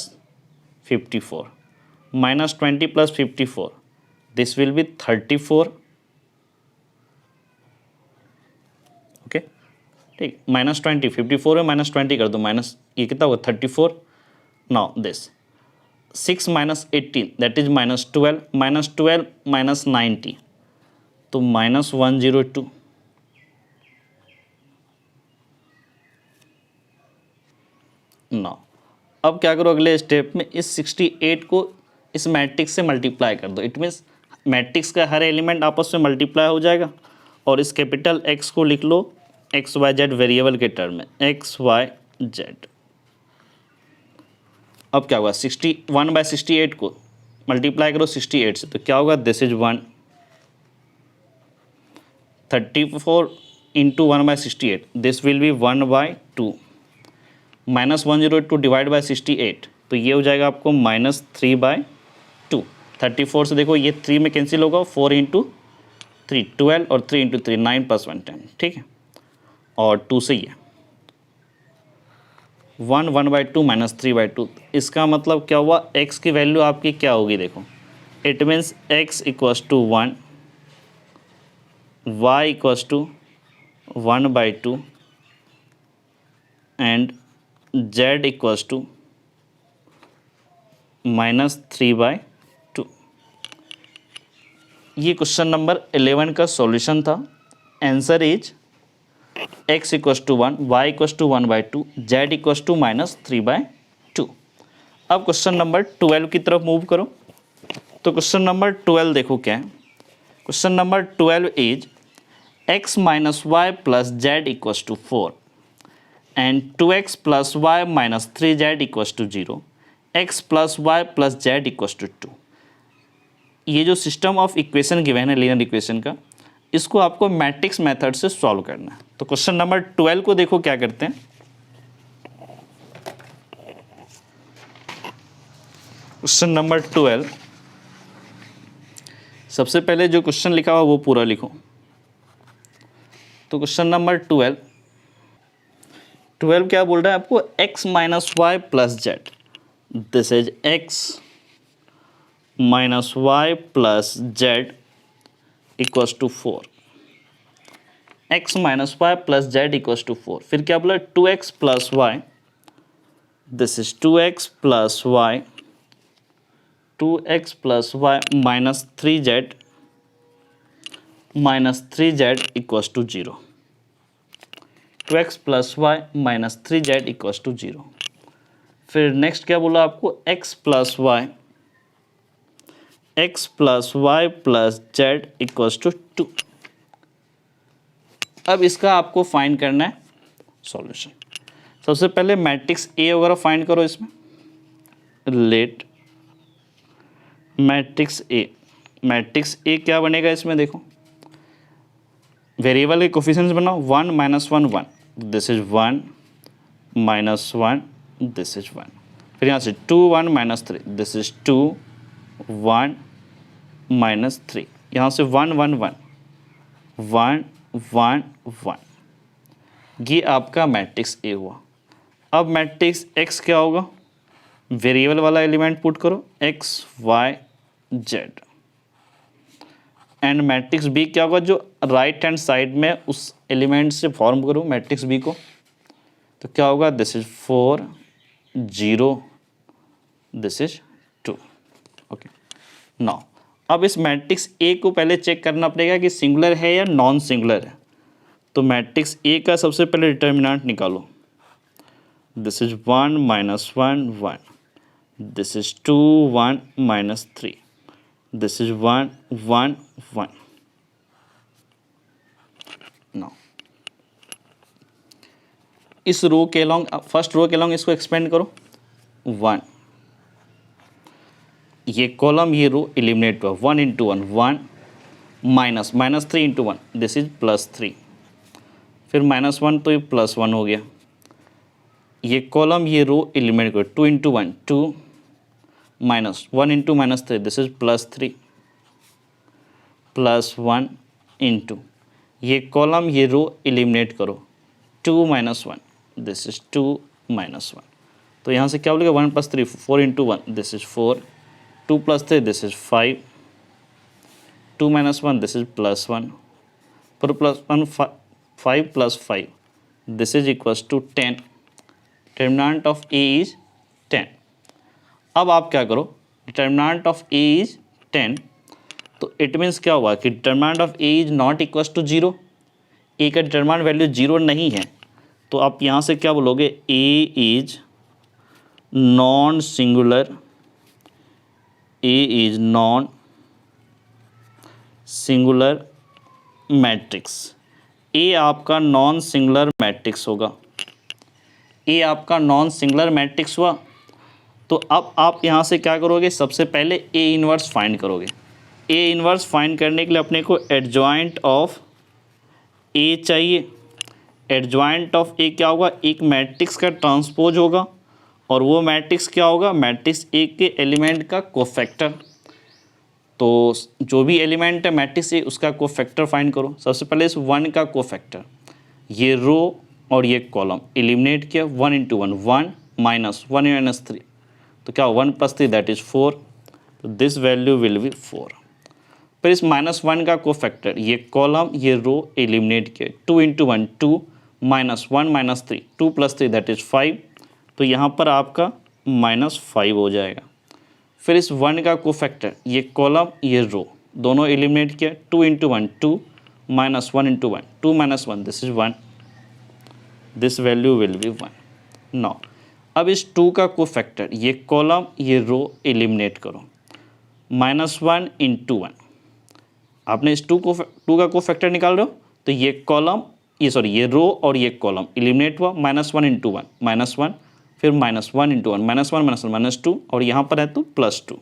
54, minus 20 plus 54 this will be 34। Okay ठीक, माइनस 20 54 में माइनस 20 कर दो, माइनस ये कितना होगा 34। Now this 6 minus 18 that is minus 12, minus 12 minus 90 तो माइनस 102। नाउ अब क्या करो अगले स्टेप में इस 68 को इस मैट्रिक्स से मल्टीप्लाई कर दो। इट मीन्स मैट्रिक्स का हर एलिमेंट आपस में मल्टीप्लाई हो जाएगा और इस कैपिटल एक्स को लिख लो एक्स वाई जेड वेरिएबल के टर्म में एक्स वाई जेड। अब क्या होगा 1/68 को मल्टीप्लाई करो 68 से तो क्या होगा this is 1, 34 into 1/68 this will B 1/2, minus 102 divide by 68 तो ये हो जाएगा आपको माइनस 3/2। 34 से देखो ये 3 में कैंसिल होगा, 4 इंटू 3 12 और 3 इंटू 3 9 प्लस 1 10। ठीक है, और 2 से ये 1/2 माइनस 3/2। इसका मतलब क्या हुआ x की वैल्यू आपकी क्या होगी देखो, it means x equals to 1, y equals to 1/2 and z equals to minus 3/2। ये क्वेश्चन नंबर 11 का सॉल्यूशन था। Answer is x equals to 1, y equals to 1/2, z equals to minus 3/2। अब क्वेश्चन नंबर 12 की तरफ मूव करो। तो question number 12 देखो क्या है। Question number 12 is x minus Y plus Z equals to 4 and 2x plus Y minus 3z equals to 0, x plus Y plus Z equals to 2। ये जो सिस्टम ऑफ इक्वेशन गिवन है linear equation का, इसको आपको matrix method से solve करना है। तो क्वेश्चन नंबर 12 को देखो क्या करते हैं। क्वेश्चन नंबर 12 सबसे पहले जो क्वेश्चन लिखा हुआ वो पूरा लिखो। तो क्वेश्चन नंबर 12 12 क्या बोल रहा है आपको, x minus Y plus Z, this is x minus Y plus Z equals to 4, x minus Y plus Z equals to 4। फिर क्या बोला, 2x plus Y, this is 2x plus Y, 2x plus Y minus 3z equals to 0, 2x plus Y minus 3z equals to 0। फिर next क्या बोला आपको, x plus Y plus Z equals to 2। अब इसका आपको फाइंड करना है solution. सबसे पहले मैट्रिक्स ए वगैरह फाइंड करो इसमें, लेट मैट्रिक्स ए क्या बनेगा इसमें, देखो वेरिएबल के कोफिशिएंट्स बनाओ, 1 minus 1 1, this is 1 minus 1, this is 1। फिर यहाँ से 2 1 माइनस 3, दिस इज 2 1 माइनस 3, यहाँ से 1 1 1 1 1 1, ये आपका मैट्रिक्स ए हुआ। अब मैट्रिक्स एक्स क्या होगा, वेरिएबल वाला एलिमेंट पुट करो, X Y Z, and matrix B क्या होगा, जो राइट हैंड साइड में उस एलिमेंट से फॉर्म करो मैट्रिक्स बी को, तो क्या होगा, this is 4 0, this is 2। Okay, now अब इस मैट्रिक्स ए को पहले चेक करना पड़ेगा कि सिंगुलर है या नॉन सिंगुलर है। तो मैट्रिक्स ए का सबसे पहले डिटर्मिनेंट निकालो, this is 1 minus 1 1, this is 2 1 minus 3, this is 1 1 1। Now इस रो के अलॉन्ग, फर्स्ट रो के अलॉन्ग इसको एक्सपेंड करो, 1, ये कॉलम ये रो एलिमिनेट हुआ, 1 into 1 1, minus 3 into 1, this is plus 3, फिर माइनस 1 तो ये प्लस 1 हो गया, ये कॉलम ये रो एलिमिनेट करो, 2 into 1 2, minus 1 into minus 3, this is plus 3, plus 1 into ये कॉलम ये रो एलिमिनेट करो, 2 माइनस 1, दिस इज 2 माइनस 1। तो यहाँ से क्या बोलेगा, 1 plus 3 4 into 1, this is 4, 2 plus 3, this is 5, 2 minus 1, this is plus 1, 4 plus 1 5 plus 5, this is equals to 10, determinant of A is 10। अब आप क्या करो, डिटर्मिनेंट ऑफ ए इज 10, तो इट मीन्स क्या हुआ कि determinant of A is not equals to 0, A का determinant value 0 नहीं है, तो आप यहाँ से क्या बोलोगे, A is non singular, A is non singular matrix, A आपका नॉन सिंगुलर मैट्रिक्स होगा, ए आपका नॉन सिंगुलर मैट्रिक्स हुआ। तो अब आप यहाँ से क्या करोगे, सबसे पहले ए इनवर्स फाइंड करोगे। ए इनवर्स फाइंड करने के लिए अपने को एडजॉइंट ऑफ ए चाहिए। एडजॉइंट ऑफ ए क्या होगा, एक मैट्रिक्स का ट्रांसपोज होगा, और वो मैट्रिक्स क्या होगा, मैट्रिक्स ए के एलिमेंट का कोफैक्टर। तो जो भी एलिमेंट है मैट्रिक्स ए, उसका कोफैक्टर फाइंड करो। सबसे पहले इस 1 का कोफैक्टर, ये रो और ये कॉलम एलिमिनेट किया, 1 इंटू 1 1 माइनस 1 माइनस 3, तो क्या 1 प्लस 3 दैट इज 4, तो दिस वैल्यू विल बी 4। फिर इस -1 का कोफैक्टर, ये कॉलम ये रो एलिमिनेट किया, 2 into 1 2 minus 1 minus 3, 2 plus 3 that is 5, तो यहाँ पर आपका -5 हो जाएगा। फिर इस 1 का कोफैक्टर, ये कॉलम ये रो दोनों एलिमिनेट किया, 2 into 1 2 minus 1 into 1 2 minus 1, this is 1, this value will be 1। Now अब इस 2 का कोफैक्टर, ये कॉलम ये रो एलिमिनेट करो, -1 इंटू 1, आपने इस 2 का कोफैक्टर निकाल रहे हो, तो ये कॉलम ये रो और ये कॉलम एलिमिनेट हुआ, -1 इंटू 1 -1, फिर -1 इंटू 1 -1 -2, और यहाँ पर है तो +2।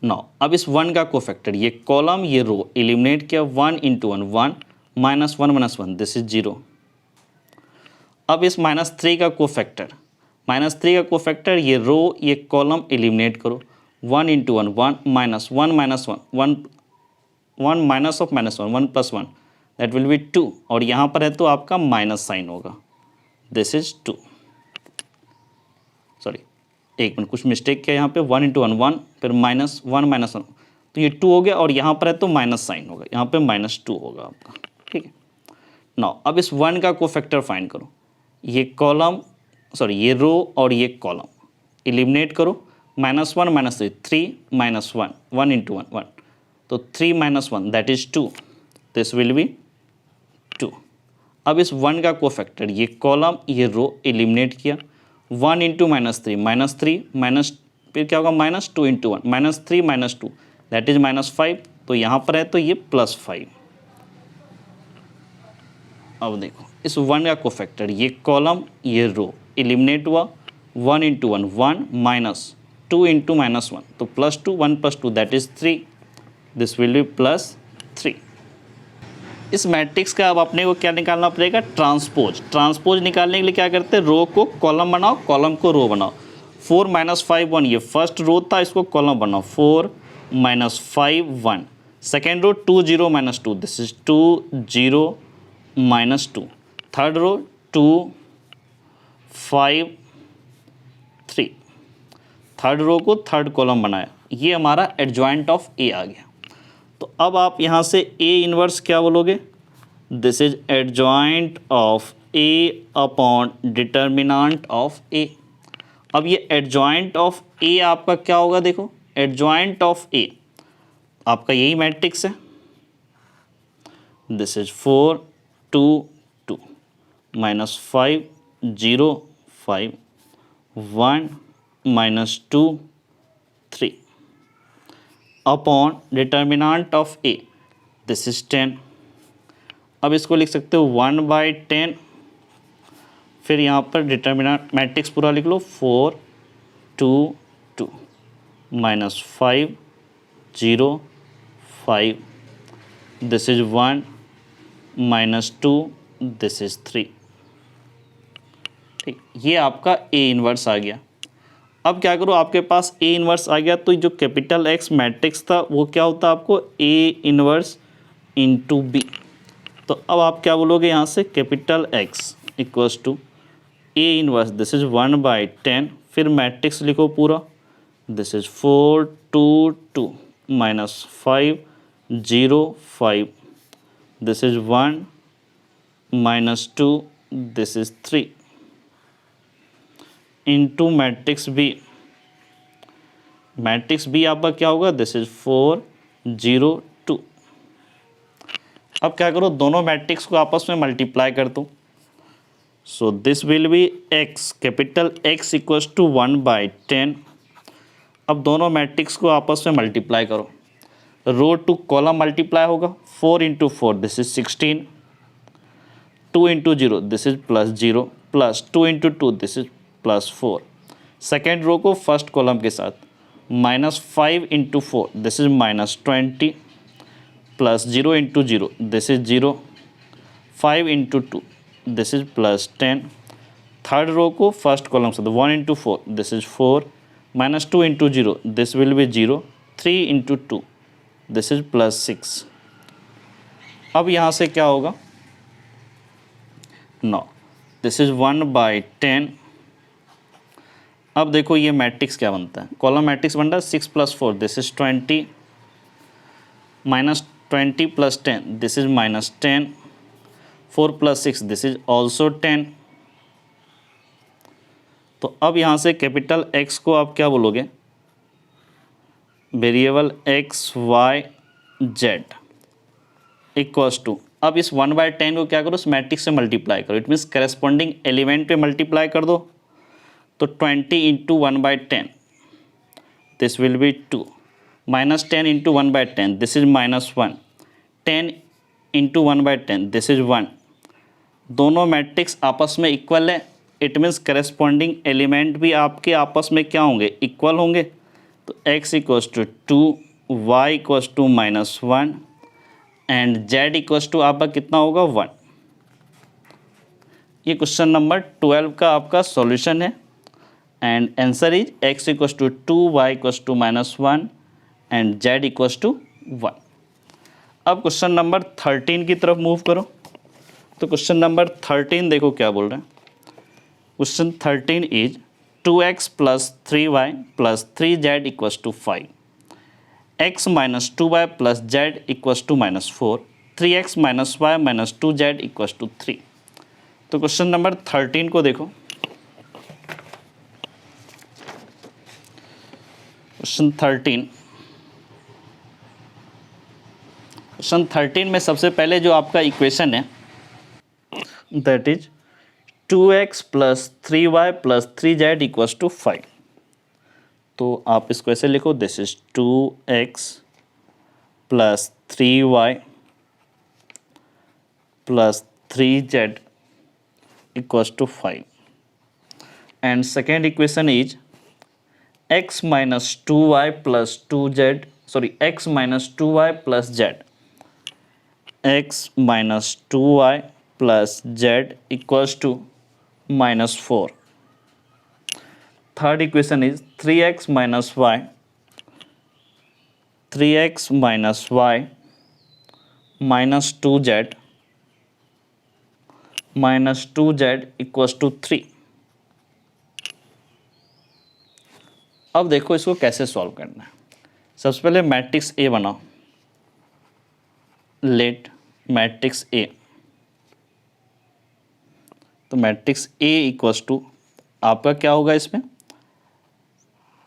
नाउ अब इस 1 का कोफैक्टर, ये कॉलम ये रो एलिमिनेट किया, 1 इंटू 1 1 -1 -1, दिस इज 0। अब इस -3 का कोफैक्टर, ये रो ये कॉलम एलिमिनेट करो, 1 into 1 1 -1 -1 1 1 minus of -1 1 plus 1, that will B 2, और यहाँ पर है तो आपका माइनस साइन होगा, दिस इज 2, सॉरी एक मिनट कुछ मिस्टेक किया यहाँ पे, 1 इंटू 1 1, फिर माइनस 1 माइनस 1, तो ये 2 हो गया, और यहाँ पर है तो माइनस साइन होगा, यहाँ पे -2 होगा आपका, ठीक है। नाउ अब इस 1 का कोफैक्टर फाइंड करो, ये कॉलम सॉरी ये रो और ये कॉलम एलिमिनेट करो, -1 -3, 3 -1, 1 इंटू 1 1, तो 3 - 1 that is 2, this will B 2। अब इस 1 का कोफैक्टर ये कॉलम ये रो एलिमिनेट किया, 1 इंटू -3 -3 माइनस फिर क्या होगा -2 इंटू 1 -3 -2 दैट इज -5, तो यहाँ पर है तो ये +5। अब देखो इस 1 का कोफैक्टर ये कॉलम ये रो एलिमिनेट हुआ, 1 इंटू 1 1 माइनस 2 इंटू -1, तो +2 1 + 2 that is 3, this will B +3। इस मैट्रिक्स का अब अपने को क्या निकालना पड़ेगा, ट्रांसपोज। ट्रांसपोज निकालने के लिए क्या करते हैं, रो को कॉलम बनाओ, कॉलम को रो बनाओ। 4 - 5 1 ये फर्स्ट रो था, इसको कॉलम बनाओ, 4 - 5 1, second row 2 0 -2, this is 2 0 -2, third row 2 5 3, third row को थर्ड कॉलम बनाया, ये हमारा एडजॉइंट ऑफ ए आ गया। तो अब आप यहाँ से ए इनवर्स क्या बोलोगे, this is adjoint of A upon determinant of A. अब ये एडजॉइंट ऑफ ए आपका क्या होगा, देखो एडजॉइंट ऑफ ए आपका यही मैट्रिक्स है, this is 4 2 2 -5 0 5 1 -2 3 upon determinant of A, this is 10। अब इसको लिख सकते हो 1/10, फिर यहाँ पर डिटर्मिनेंट मैट्रिक्स पूरा लिख लो, 4 2 2 -5 0 5, दिस इज 1 -2, दिस इज 3, ठीक, ये आपका ए इनवर्स आ गया। अब क्या करो, आपके पास ए इनवर्स आ गया, तो जो कैपिटल एक्स मैट्रिक्स था वो क्या होता आपको, ए इनवर्स इंटू बी। तो अब आप क्या बोलोगे यहाँ से, capital X equals to A inverse, this is 1/10, फिर मैट्रिक्स लिखो पूरा, this is 4 2 2 -5 0 5, this is 1 -2, this is 3 into matrix B. Matrix B आपका क्या होगा, दिस इज 4 0 2। अब क्या करो, दोनों मैट्रिक्स को आपस में मल्टीप्लाई कर दो, so this will be X capital X equals to 1/10। अब दोनों मैट्रिक्स को आपस में मल्टीप्लाई करो, रो टू कॉलम मल्टीप्लाई होगा, 4 into 4 this is 16, 2 into 0 this is +0, plus 2 into 2 this is +4, second row को फर्स्ट कॉलम के साथ, -5 into 4 this is -20, plus 0 into 0 this is 0, 5 into 2 this is +10, third row को first column से 1 into 4 this is 4, -2 into 0 this will be 0, 3 into 2 this is +6। अब यहाँ से क्या होगा, नो दिस इज 1/10। अब देखो ये मैट्रिक्स क्या बनता है, कॉलम मैट्रिक्स बन रहा है 6 + 4 this is 20, -20 + 10 this is -10, 4 + 6 this is also 10। तो अब यहाँ से कैपिटल एक्स को आप क्या बोलोगे, variable X Y Z equals to, अब इस 1/10 को क्या करो, इस मैट्रिक्स से मल्टीप्लाई करो, इट मीन्स करेस्पॉन्डिंग एलिमेंट पे मल्टीप्लाई कर दो, तो 20 into 1/10 this will B 2, -10 into 1/10 this is -1, 10 into 1/10 this is 1। दोनों मैट्रिक्स आपस में इक्वल है, इट मीन्स करेस्पॉन्डिंग एलिमेंट भी आपके आपस में क्या होंगे, इक्वल होंगे। तो x equals to 2, y equals to -1 and z equals to आपका कितना होगा 1। ये क्वेश्चन नंबर 12 का आपका सॉल्यूशन है and answer is x equals to 2, y equals to -1 and z equals to 1। अब क्वेश्चन नंबर 13 की तरफ मूव करो। तो क्वेश्चन नंबर 13 देखो क्या बोल रहे हैं। Question 13 is 2x plus 3y plus 3z equals to 5, x minus 2y plus z equals to -4, 3x minus y minus 2z equals to 3। तो क्वेश्चन नंबर 13 को देखो। क्वेश्चन 13 में सबसे पहले जो आपका इक्वेशन है that is 2x plus 3y plus 3z equals to 5। तो आप इसको ऐसे लिखो, this is 2x plus 3y plus 3z equals to 5 and second equation is x minus 2y plus 2z, sorry x minus 2y plus z, x minus 2y plus z equals to -4। Third equation is 3x minus y, 3x minus y minus 2z minus 2z equals to 3। अब देखो इसको कैसे solve करना है। सबसे पहले matrix A बनाओ, late matrix ए। तो मैट्रिक्स ए इक्वल्स टू आपका क्या होगा, इसमें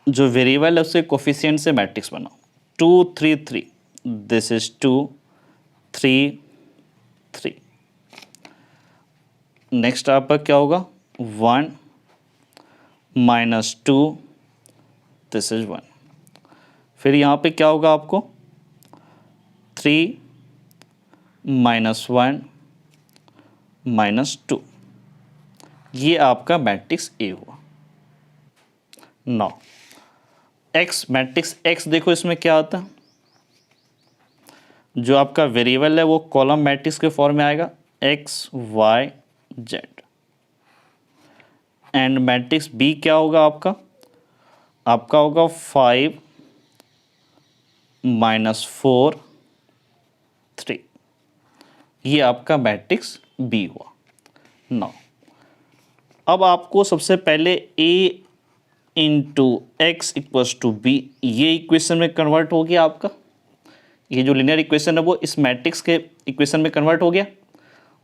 जो वेरिएबल है उससे कोफिशिएंट से मैट्रिक्स बनाओ। 2 3 3, दिस इज 2 3 3। नेक्स्ट आपका क्या होगा, 1 माइनस 2, दिस इज 1। फिर यहाँ पे क्या होगा आपको, 3 माइनस 1 माइनस 2। ये आपका मैट्रिक्स ए हुआ। नाउ एक्स, मैट्रिक्स एक्स देखो इसमें क्या आता है, जो आपका वेरिएबल है वो कॉलम मैट्रिक्स के फॉर्म में आएगा, X Y Z. And matrix B क्या होगा आपका, आपका होगा 5 माइनस 4 3। ये आपका मैट्रिक्स बी हुआ। नाउ अब आपको सबसे पहले a into x equals to B, ये इक्वेशन में कन्वर्ट हो गया आपका। ये जो लिनियर इक्वेशन है वो इस मैट्रिक्स के इक्वेशन में कन्वर्ट हो गया।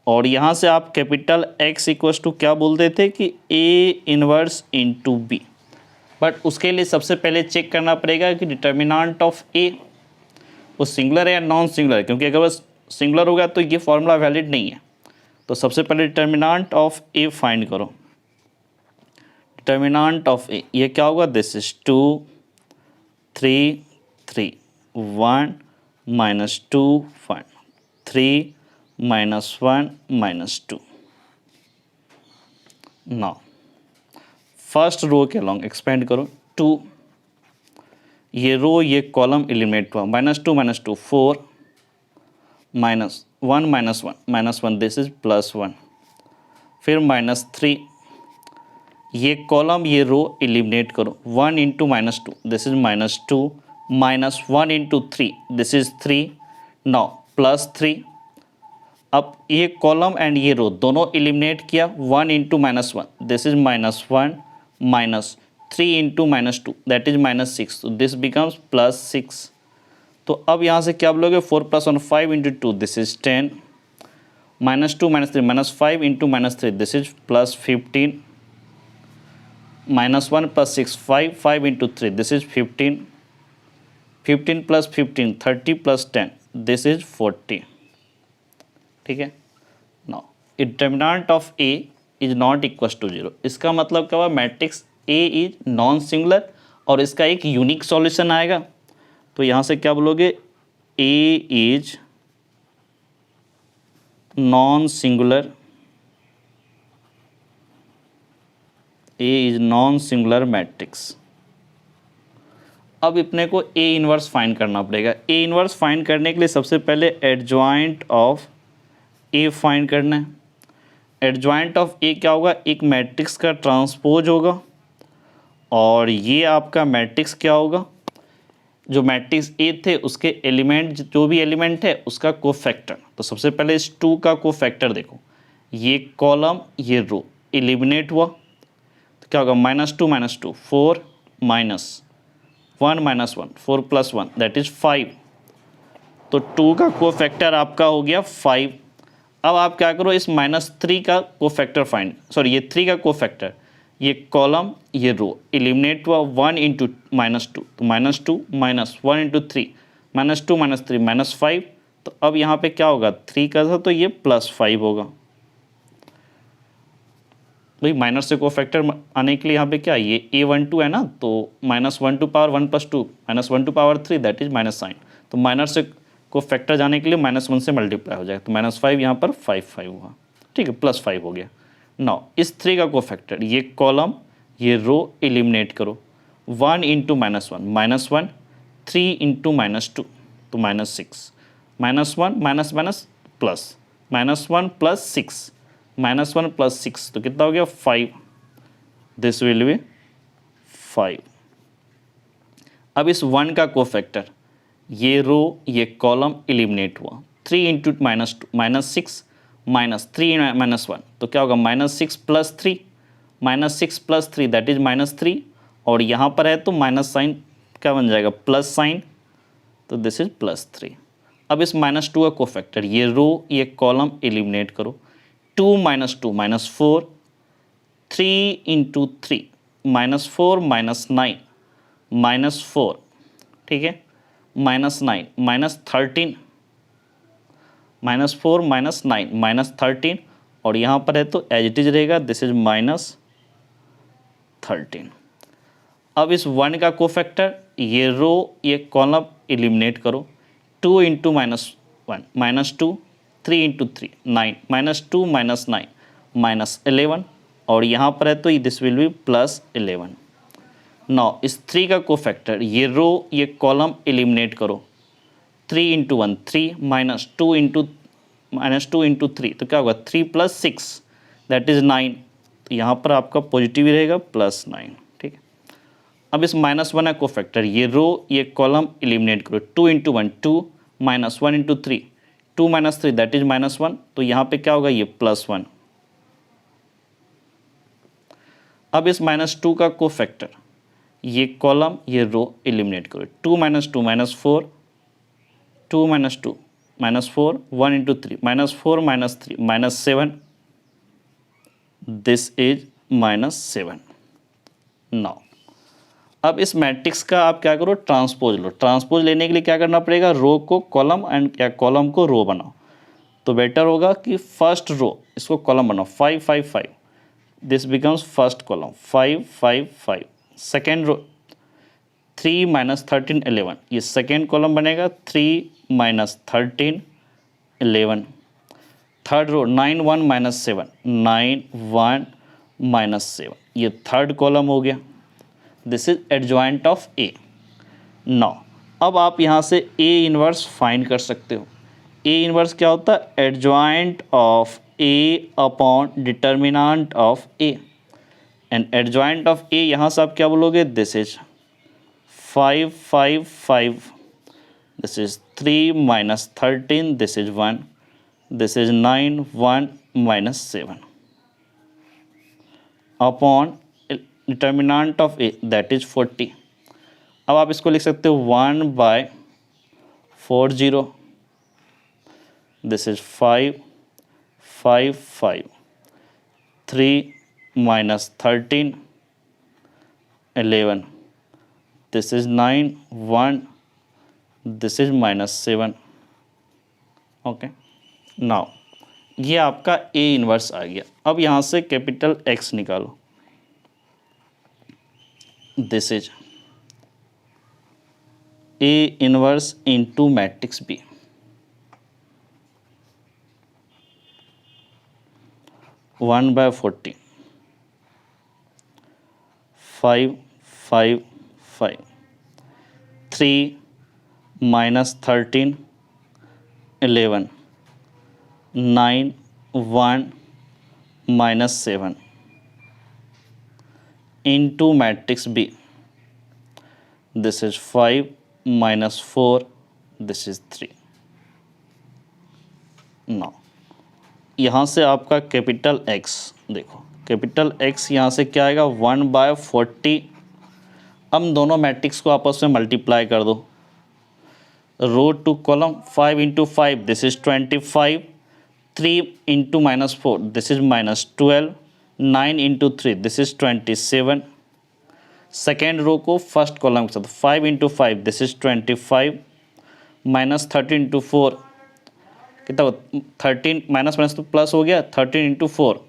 और यहाँ से आप कैपिटल X इक्वल्स टू क्या बोलते थे कि A inverse into B. But उसके लिए सबसे पहले चेक करना पड़ेगा कि डिटर्मिनेंट ऑफ A वो सिंगुलर है या नॉन सिंगुलर है, क्योंकि अगर वो सिंगुलर होगा तो ये फॉर्मूला वैलिड नहीं है। तो सबसे पहले डिटर्मिनेंट ऑफ A फाइंड करो। डिटर्मिनेंट ऑफ A ये क्या होगा, this is 2 3 3 1 minus 2 1 3 minus 1 minus 2। Now first row के अलॉन्ग एक्सपेंड करो, 2 ये रो ये कॉलम एलिमिनेट हुआ, -2 4 माइनस 1 माइनस 1 दिस इज +1। फिर -3 ये कॉलम ये रो एलिमिनेट करो, 1 into -2 this is -2 minus 1 into 3 this is 3। Now +3। अब ये कॉलम एंड ये रो दोनों एलिमिनेट किया, 1 into -1 this is -1 minus 3 into -2 that is -6, तो दिस बिकम्स +6। तो अब यहाँ से क्या बोलोगे, 4 + 1 5 इंटू 2 दिस इज 10, -2 -3 -5 इंटू -3 दिस इज +15, -1 + 6 5 5 इंटू 3 दिस इज 15, 15 + 15 30 + 10 दिस इज 40। ठीक है। Now determinant of A is not equal to 0। इसका मतलब क्या हुआ, matrix A is non singular और इसका एक यूनिक सॉल्यूशन आएगा। तो यहाँ से क्या बोलोगे, A is non singular, A is non singular matrix. अब अपने को A इनवर्स फाइंड करना पड़ेगा। A इनवर्स फाइंड करने के लिए सबसे पहले एडजॉइंट ऑफ A फाइंड करना है। एडजॉइंट ऑफ A क्या होगा, एक मैट्रिक्स का ट्रांसपोज होगा और ये आपका मैट्रिक्स क्या होगा, जो मैट्रिक्स ए थे उसके एलिमेंट, जो भी एलिमेंट है उसका कोफैक्टर। तो सबसे पहले इस 2 का कोफैक्टर देखो, ये कॉलम ये रो एलिमिनेट हुआ तो क्या होगा, -2 4 -1 -1 4 + 1 दैट इज 5। तो 2 का कोफैक्टर आपका हो गया 5। अब आप क्या करो, इस -3 का कोफैक्टर फाइंड, सॉरी ये 3 का कोफैक्टर, ये कॉलम ये रो एलिमिनेट हुआ 1 × -2 तो -2 -1 × 3 -2 -3 -5। तो अब यहाँ पे क्या होगा, 3 का था तो ये +5 होगा। भाई माइनस से कोफैक्टर आने के लिए यहाँ पे क्या ये A12 है ना, तो -1 to power 1 + 2 -1 to power 3 that is minus sign. तो माइनस से कोफैक्टर जाने के लिए -1 से मल्टीप्लाई हो जाएगा, तो -5 यहाँ पर 5 हुआ, ठीक है, +5 हो गया। नाउ इस 3 का कोफैक्टर, ये कॉलम ये रो एलिमिनेट करो, 1 × -1 3 × -2 तो -6 -1 माइनस प्लस -1 + 6 -1 + 6 तो कितना हो गया 5। This will be 5। अब इस 1 का कोफैक्टर, ये रो ये कॉलम एलिमिनेट हुआ, 3 × -2 -6 -3 -1 तो क्या होगा, -6 + 3 -6 + 3 दैट इज -3। और यहाँ पर है तो माइनस साइन क्या बन जाएगा, प्लस साइन, तो दिस इज +3। अब इस -2 का कोफैक्टर, ये रो ये कॉलम एलिमिनेट करो, 2 - 2 -4 3 × 3 -4 -9 -4, ठीक है, -9 -13 -4 -9 -13 और यहाँ पर है तो एज इट इज रहेगा, दिस इज -13। अब इस 1 का कोफैक्टर, ये रो ये कॉलम एलिमिनेट करो, 2 × -1 -2 3 × 3 9 -2 -9 -11 और यहाँ पर है तो दिस विल बी +11। नाउ इस 3 का कोफैक्टर, ये रो ये कॉलम एलिमिनेट करो, 3 × 1 3 -2 × 3 तो क्या होगा, 3 + 6 दैट इज 9। तो यहाँ पर आपका पॉजिटिव ही रहेगा +9, ठीक है। अब इस -1 का कोफैक्टर, ये रो ये कॉलम एलिमिनेट करो, 2 × 1 2 -1 × 3 2 - 3 दैट इज -1 तो यहाँ पे क्या होगा, ये +1। अब इस -2 का कोफैक्टर, ये कॉलम ये रो एलिमिनेट करो, 2 - 2 -4 2 - 2 -4 1 × 3 -4 -3 -7 दिस इज -7। नाउ अब इस मैट्रिक्स का आप क्या करो, ट्रांसपोज लो। ट्रांसपोज लेने के लिए क्या करना पड़ेगा, रो को कॉलम एंड या कॉलम को रो बनाओ। तो बेटर होगा कि फर्स्ट रो इसको कॉलम बनाओ, 5 5 5 this becomes first column 5 5 5। Second row 3 - 13 11 ये सेकेंड कॉलम बनेगा, 3 - 13 11। थर्ड रो 9 1 -7 9 1 -7 ये थर्ड कॉलम हो गया, this is adjoint of A. Now अब आप यहाँ से ए इनवर्स फाइंड कर सकते हो। ए इनवर्स क्या होता है, adjoint of A upon determinant of A. And adjoint of A यहाँ से आप क्या बोलोगे, this is 5 5 5 this is 3 - 13 this is 1 this is 9 1 -7 upon determinant of A that is 40। अब आप इसको लिख सकते हो 1/40 this is 5 5 5 3 - 13 11 this is 9 1 this is -7। Okay, now ये आपका ए इनवर्स आ गया। अब यहाँ से कैपिटल एक्स निकालो, this is A inverse into matrix B. One by 40 5 5 5 3 - 13 11 9 1 -7 into matrix B. This is 5 -4, this is 3। Now यहाँ से आपका कैपिटल एक्स, देखो कैपिटल एक्स यहाँ से क्या आएगा 1/40। अब दोनों मैट्रिक्स को आपस में मल्टीप्लाई कर दो, row to column 5 into 5 this is 25, 3 into -4 this is -12, 9 into 3 this is 27। Second row को फर्स्ट कॉलम के साथ 5 इंटू 5 दिस इज 25, -13 इंटू 4 कितना हो 13, माइनस माइनस तो प्लस हो गया, 13 इंटू 4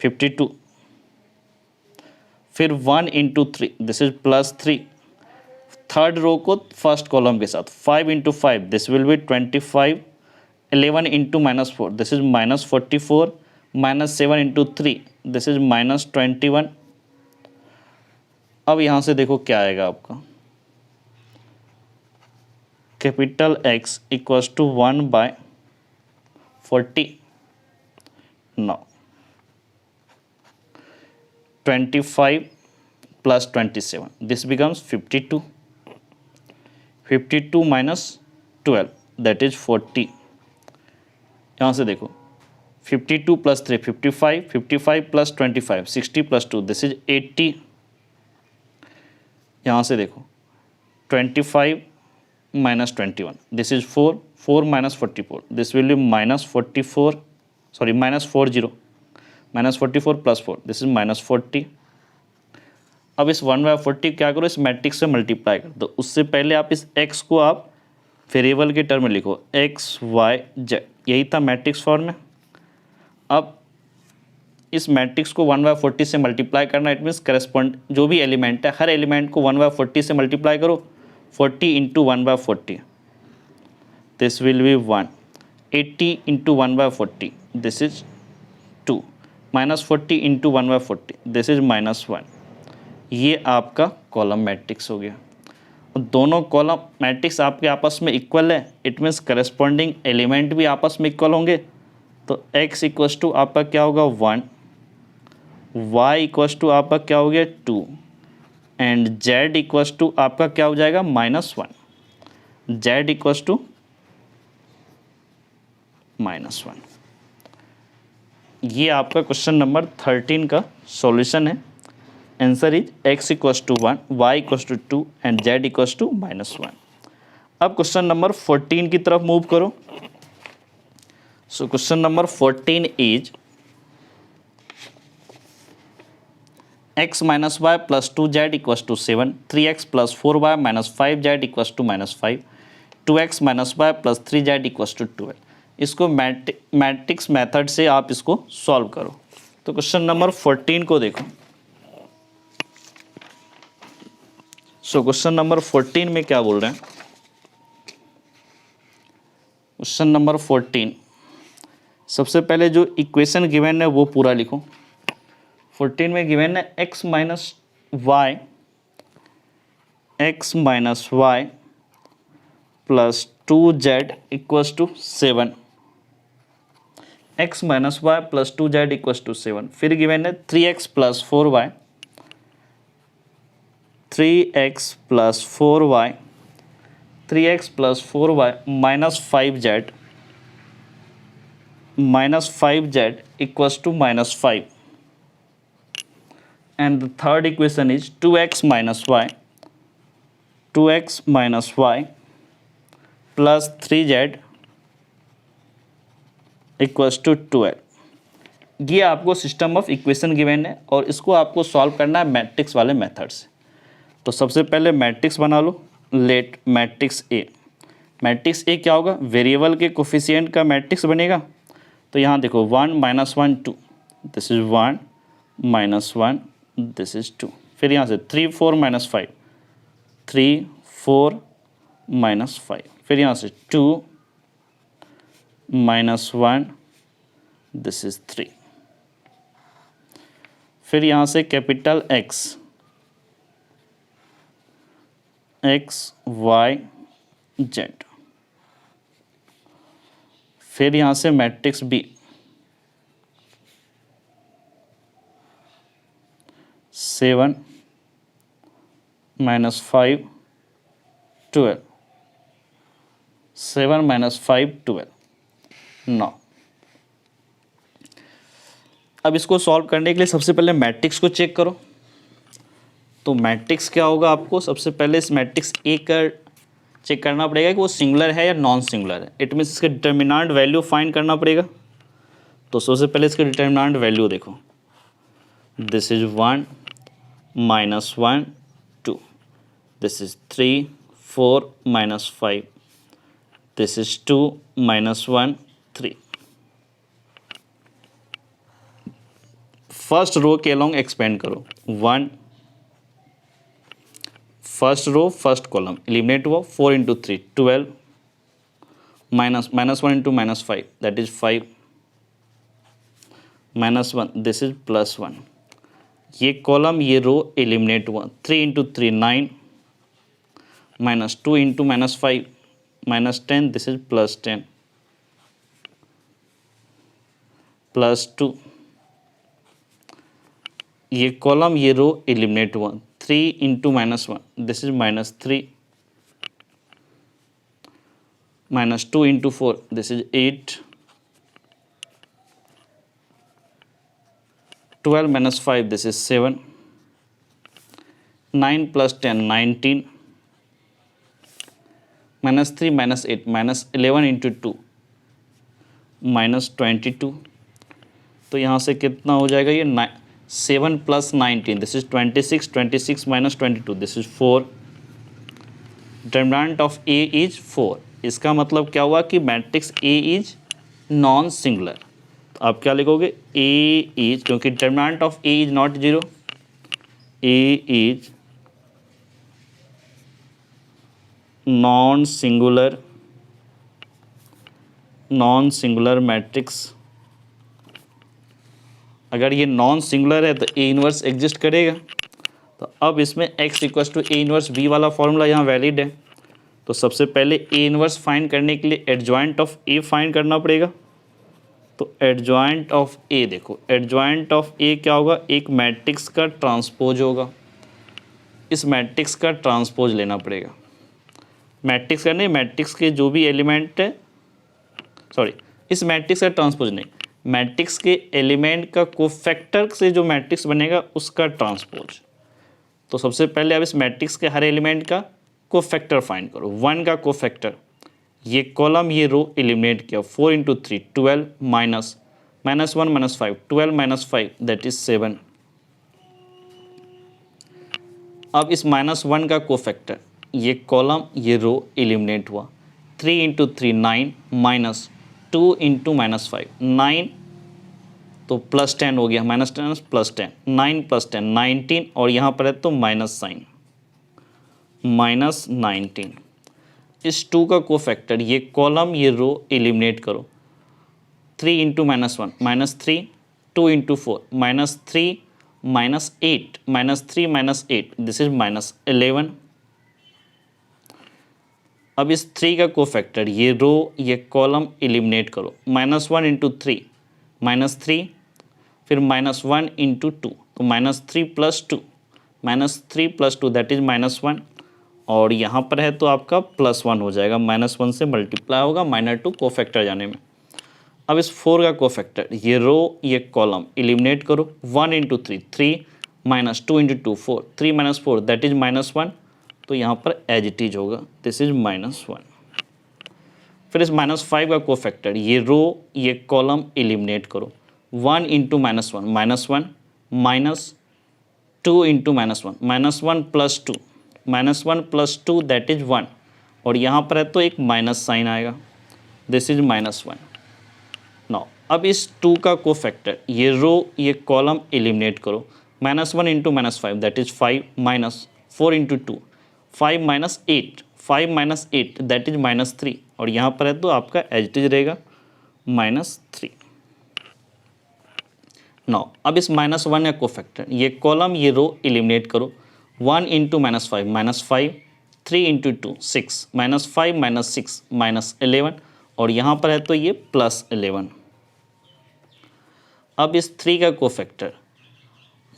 52, फिर 1 into 3 this is +3। Third row को फर्स्ट कॉलम के साथ 5 into 5 this will be 25, 11 into -4 this is -44, -7 into 3 this is -21। अब यहाँ से देखो क्या आएगा आपका, capital X equals to 1/40। Now 25 plus 27 this becomes 52, 52 minus 12 that is 40। यहाँ से देखो 52 plus 3 55, 55 plus 25 60 plus 2 this is 80। यहाँ से देखो 25 minus 21 this is 4, 4 minus 44 this will be -44, sorry -40, -44 plus 4 this is -40। अब इस 1/40 क्या करो, इस मैट्रिक्स से मल्टीप्लाई कर दो। उससे पहले आप इस x को आप वेरिएबल के टर्म में लिखो x y z, यही था मैट्रिक्स फॉर्म में। अब इस मैट्रिक्स को 1/40 से मल्टीप्लाई करना, इट मीन्स करस्पॉन्ड जो भी एलिमेंट है हर एलिमेंट को 1/40 से मल्टीप्लाई करो, 40 into 1/40 this will B 1, 80 into 1/40 this is 2, -40 into 1/40 this is -1। ये आपका कॉलम मैट्रिक्स हो गया। दोनों कॉलम मैट्रिक्स आपके आपस में इक्वल है, इट मीन्स करस्पॉन्डिंग एलिमेंट भी आपस में इक्वल होंगे। तो x इक्वल्स टू आपका क्या होगा 1, y इक्वल्स टू आपका क्या हो गया 2 एंड z इक्वल्स टू आपका क्या हो जाएगा -1, z इक्वल्स टू -1। ये आपका क्वेश्चन नंबर 13 का सॉल्यूशन है। Answer is x equals to 1, y equals to 2 and z equals to -1। अब क्वेश्चन नंबर 14 की तरफ मूव करो। So question number 14 is x minus y plus 2z equals to 7, 3x plus 4y minus 5z equals to -5, 2x minus y plus 3z equals to 12। इसको matrix method से आप इसको solve करो। तो question number 14 को देखो। सो question number 14 में क्या बोल रहे हैं, क्वेश्चन नंबर 14 सबसे पहले जो इक्वेशन गिवन है वो पूरा लिखो। 14 में गिवन है x minus Y plus 2z equals to 7, x minus Y plus 2z equals to 7। फिर गिवन है 3x plus 4y, 3x plus 4y, 3x plus 4y minus 5z equals to -5 and the third equation is 2x minus y plus 3z equals to 12। ये आपको system of equation given है और इसको आपको solve करना है matrix वाले method से। तो सबसे पहले मैट्रिक्स बना लो। Let matrix A, matrix A क्या होगा, वेरिएबल के कोफिशिएंट का मैट्रिक्स बनेगा। तो यहाँ देखो 1 -1 2 दिस इज 1 -1 दिस इज 2। फिर यहाँ से 3 4 -5 3 4 -5। फिर यहाँ से 2 -1 दिस इज 3। फिर यहाँ से कैपिटल एक्स y z। फिर यहाँ से मैट्रिक्स बी 7 -5 12, 7 minus 5 12. 9. अब इसको सॉल्व करने के लिए सबसे पहले मैट्रिक्स को चेक करो। तो मैट्रिक्स क्या होगा, आपको सबसे पहले इस मैट्रिक्स ए का चेक करना पड़ेगा कि वो सिंगुलर है या नॉन सिंगुलर है। इट मीन्स इसका डिटर्मिनेंट वैल्यू फाइंड करना पड़ेगा। तो सबसे पहले इसका डिटर्मिनेंट वैल्यू देखो, this is 1 minus 1 2, this is 3 4 minus 5, this is 2 minus 1 3. First row के अलॉन्ग एक्सपेंड करो, 1 first row first column eliminate हुआ, 4 into 3 12 minus 1 into minus 5 that is 5 minus 1 this is plus 1. ये कॉलम ये row eliminate हुआ, 3 into 3 9 minus 2 into minus 5 minus 10 this is plus 10 plus 2. ये column ये row eliminate हुआ, 3 into minus 1 this is minus 3 minus 2 into 4 this is 8 12 minus 5 this is 7 9 plus 10 19 minus 3 minus 8 minus 11 into 2 minus 22. तो यहाँ से कितना हो जाएगा ये 7 plus 19 this is 26 26 minus 22 this is 4. Determinant of A is 4. इसका मतलब क्या हुआ कि matrix A is non singular. तो आप क्या लिखोगे, ए इज, क्योंकि determinant of A is not 0, A is non singular matrix. अगर ये नॉन सिंगुलर है तो ए इनवर्स एग्जिस्ट करेगा. तो अब इसमें x equals to A inverse B वाला फॉर्मूला यहाँ वैलिड है. तो सबसे पहले ए इनवर्स फाइंड करने के लिए एडजॉइंट ऑफ ए फाइंड करना पड़ेगा. तो एडजॉइंट ऑफ ए देखो, एडजॉइंट ऑफ ए क्या होगा, एक मैट्रिक्स का ट्रांसपोज होगा. इस मैट्रिक्स का ट्रांसपोज लेना पड़ेगा. मैट्रिक्स का नहीं, मैट्रिक्स के जो भी एलिमेंट है, सॉरी इस मैट्रिक्स का ट्रांसपोज नहीं, मैट्रिक्स के एलिमेंट का कोफैक्टर से जो मैट्रिक्स बनेगा उसका ट्रांसपोज. तो सबसे पहले अब इस मैट्रिक्स के हर एलिमेंट का कोफैक्टर फाइंड करो. 1 का कोफैक्टर, ये कॉलम ये रो एलिमिनेट किया, 4 into 3 12 minus 1 minus 5 12 minus 5 that is 7. अब इस -1 का कोफैक्टर, ये कॉलम ये रो एलिमिनेट हुआ, 3 इंटू 3 9 माइनस 2 इंटू माइनस 5 9 तो प्लस 10 हो गया, माइनस 10 प्लस 10 9 प्लस 10 19 और यहाँ पर है तो माइनस साइन माइनस 19. इस 2 का कोफैक्टर, ये कॉलम ये रो एलिमिनेट करो, 3 into minus 1 minus 3 2 into 4 minus 3 minus 8 minus 3 minus 8 this is minus 11. अब इस 3 का कोफैक्टर, ये रो ये कॉलम एलिमिनेट करो, -1 इंटू 3 माइनस 3 फिर -1 इंटू 2 तो -3 प्लस 2 -3 प्लस 2 दैट इज -1 और यहाँ पर है तो आपका +1 हो जाएगा, -1 से मल्टीप्लाई होगा -2 कोफैक्टर जाने में. अब इस 4 का कोफैक्टर, ये रो ये कॉलम एलिमिनेट करो, 1 into 3 3 minus 2 into 2 4 3 minus 4 that is -1 तो यहाँ पर एज इट इज होगा, दिस इज -1. फिर इस -5 का कोफैक्टर, ये रो ये कॉलम एलिमिनेट करो, 1 into -1 -1 minus 2 into -1 plus 2 -1 plus 2 that is 1 और यहाँ पर है तो एक माइनस साइन आएगा, दिस इज -1. नाउ अब इस 2 का कोफैक्टर, ये रो ये कॉलम एलिमिनेट करो, -1 into -5 that is 5 minus 4 into 2 5 minus 8 that is -3 और यहाँ पर है तो आपका एज इट इज रहेगा -3. नाउ अब इस -1 का कोफैक्टर, ये कॉलम ये रो एलिमिनेट करो, 1 इंटू -5 3 इंटू 2 6 -5 6 -11 और यहाँ पर है तो ये +11. अब इस 3 का कोफैक्टर,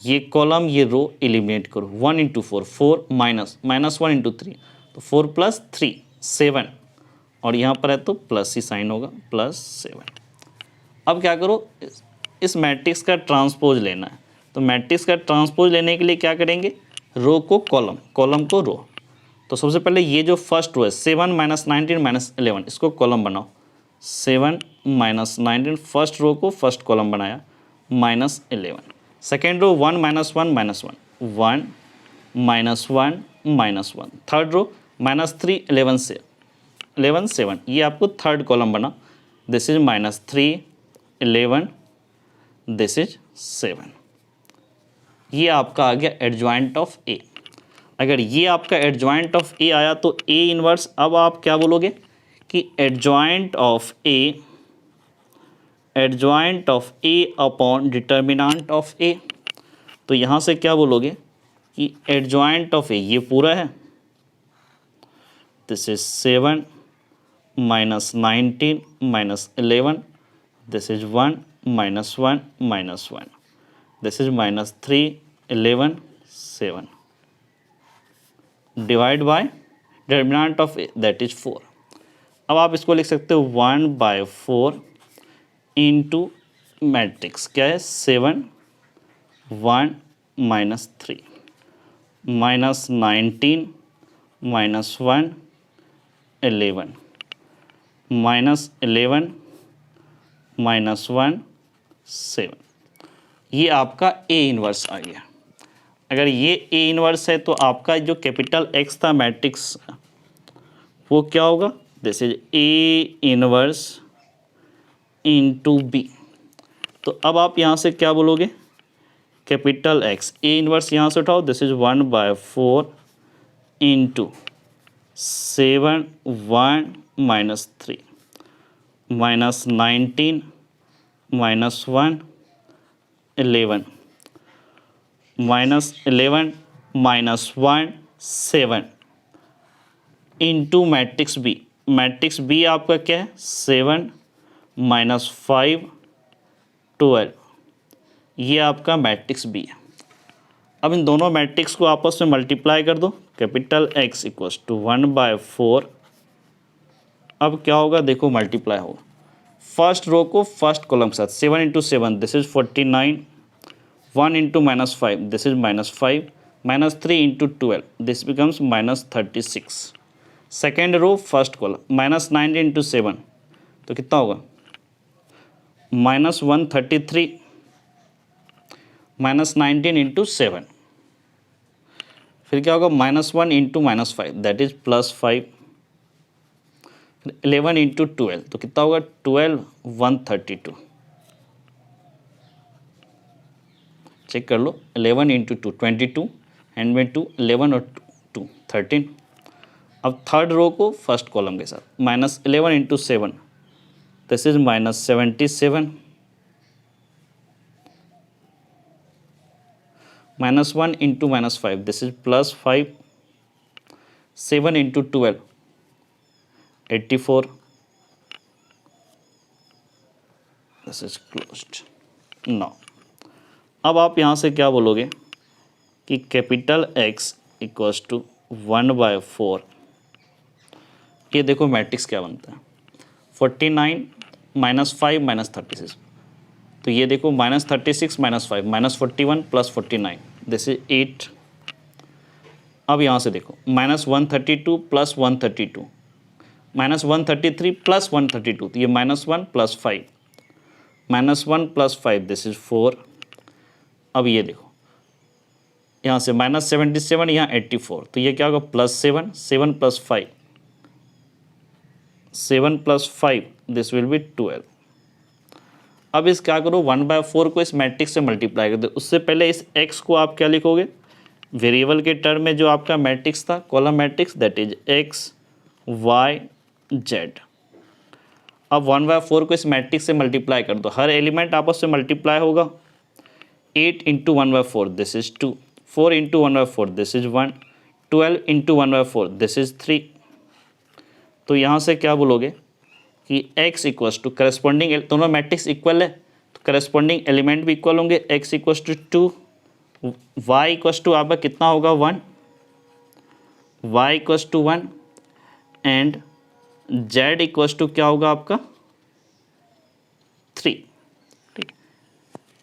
ये कॉलम ये रो एलिमिनेट करो, 1 इंटू 4 4 -1 इंटू 3 तो 4 + 3 7, और यहाँ पर है तो प्लस ही साइन होगा, +7। अब क्या करो, इस मैट्रिक्स का ट्रांसपोज लेना है। तो मैट्रिक्स का ट्रांसपोज लेने के लिए क्या करेंगे, रो को कॉलम, कॉलम को रो। तो सबसे पहले ये जो फर्स्ट रो है 7 - 19 - 11, इसको कॉलम बनाओ। 7 - 19 फर्स्ट रो को फर्स्ट कॉलम बनाया, -11। Second row 1 - 1 - 1 1 -1 -1। थर्ड रो -3 11 से 11 7, ये आपको थर्ड कॉलम बना। This is -3 11, this is 7। ये आपका आ गया एडजॉइंट ऑफ ए। अगर ये आपका एडजॉइंट ऑफ ए आया तो ए इनवर्स, अब आप क्या बोलोगे कि adjoint of A upon determinant of A. तो यहाँ से क्या बोलोगे कि एडजॉइंट ऑफ ए, ये पूरा है, this is 7 - 19 - 11, this is 1 - 1 -1, this is -3 11 7, divide by determinant of A that is 4। अब आप इसको लिख सकते हो 1/4 इंटू मैट्रिक्स क्या है 7 1 -3 -19 -1 11 -11 -1 7। ये आपका ए इनवर्स आ गया। अगर ये ए इनवर्स है तो आपका जो कैपिटल एक्स था मैट्रिक्स, वो क्या होगा, this is A inverse into B. तो अब आप यहाँ से क्या बोलोगे, कैपिटल एक्स ए इनवर्स यहाँ से उठाओ, this is 1/4 into 7 1 -3 -19 -1 11 -11 -1 7 into matrix B. Matrix B आपका क्या है 7 -5 12, ये आपका मैट्रिक्स बी है। अब इन दोनों मैट्रिक्स को आपस में मल्टीप्लाई कर दो, कैपिटल एक्स इक्वल्स टू 1/4। अब क्या होगा देखो, मल्टीप्लाई होगा फर्स्ट रो को फर्स्ट कॉलम के साथ, 7 × 7 this is 49, 1 × -5 this is -5, -3 × 12 this becomes -36। Second row first column -9 × 7 तो कितना होगा -133, -19 × 7 फिर क्या होगा -1 × -5 दैट इज +5, 11 × 12 तो कितना होगा 12 132। चेक कर लो, 11 × 2 22 एंड में 2 11 और 2 13। अब थर्ड रो को फर्स्ट कॉलम के साथ -11 × 7 this is -77, -1 × -5 this is +5, 7 × 12 84, this is closed. Now अब आप यहाँ से क्या बोलोगे कि कैपिटल एक्स इक्वल्स टू 1/4। ये देखो मैट्रिक्स क्या बनता है 49 -5 -36, तो ये देखो -36 -5 -41 + 49 दिस इज 8। अब यहाँ से देखो -132 + 132 -133 + 132, तो ये -1 + 5 -1 + 5 दिस इज 4। अब ये देखो यहाँ से -77 यहाँ 84, तो ये क्या होगा +7 7 + 5 7 + 5 दिस विल बी 12। अब इस क्या करो 1/4 को इस मैट्रिक्स से मल्टीप्लाई कर दो। उससे पहले इस x को आप क्या लिखोगे, वेरिएबल के टर्म में जो आपका मैट्रिक्स था column matrix that is x y z। अब 1/4 को इस मैट्रिक्स से मल्टीप्लाई कर दो, हर एलिमेंट आपस में मल्टीप्लाई होगा। 8 × 1/4 this is 2, 4 × 1/4 this is 1, 12 × 1/4 this is 3। तो यहाँ से क्या बोलोगे कि x इक्वल्स टू करस्पॉन्डिंग, दोनों मैट्रिक्स इक्वल है तो करस्पॉन्डिंग एलिमेंट भी इक्वल होंगे। x equals to 2, y equals to आपका कितना होगा 1, y equals to 1 and z equals to क्या होगा आपका 3। ठीक,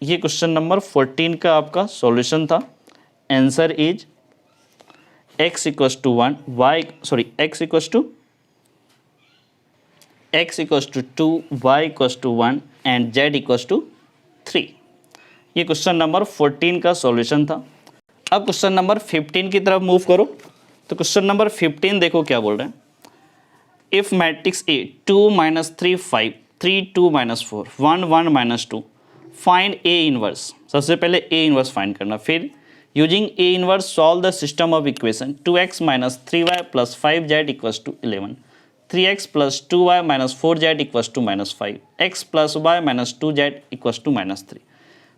ये क्वेश्चन नंबर 14 का आपका सॉल्यूशन था। Answer is x equals to 1 x equals to 2, y equals to 1 and z equals to 3। ये क्वेश्चन नंबर 14 का सॉल्यूशन था। अब क्वेश्चन नंबर 15 की तरफ मूव करो। तो क्वेश्चन नंबर 15 देखो क्या बोल रहे हैं। If matrix A 2 - 3 5 3 2 - 4 1 1 - 2 find A inverse. सबसे पहले ए इनवर्स फाइंड करना, फिर using A inverse solve the system of equation 2x - 3y + 5z equals to 11 3x + 2y - 4z equals to -5 x + y - 2z equals to -3।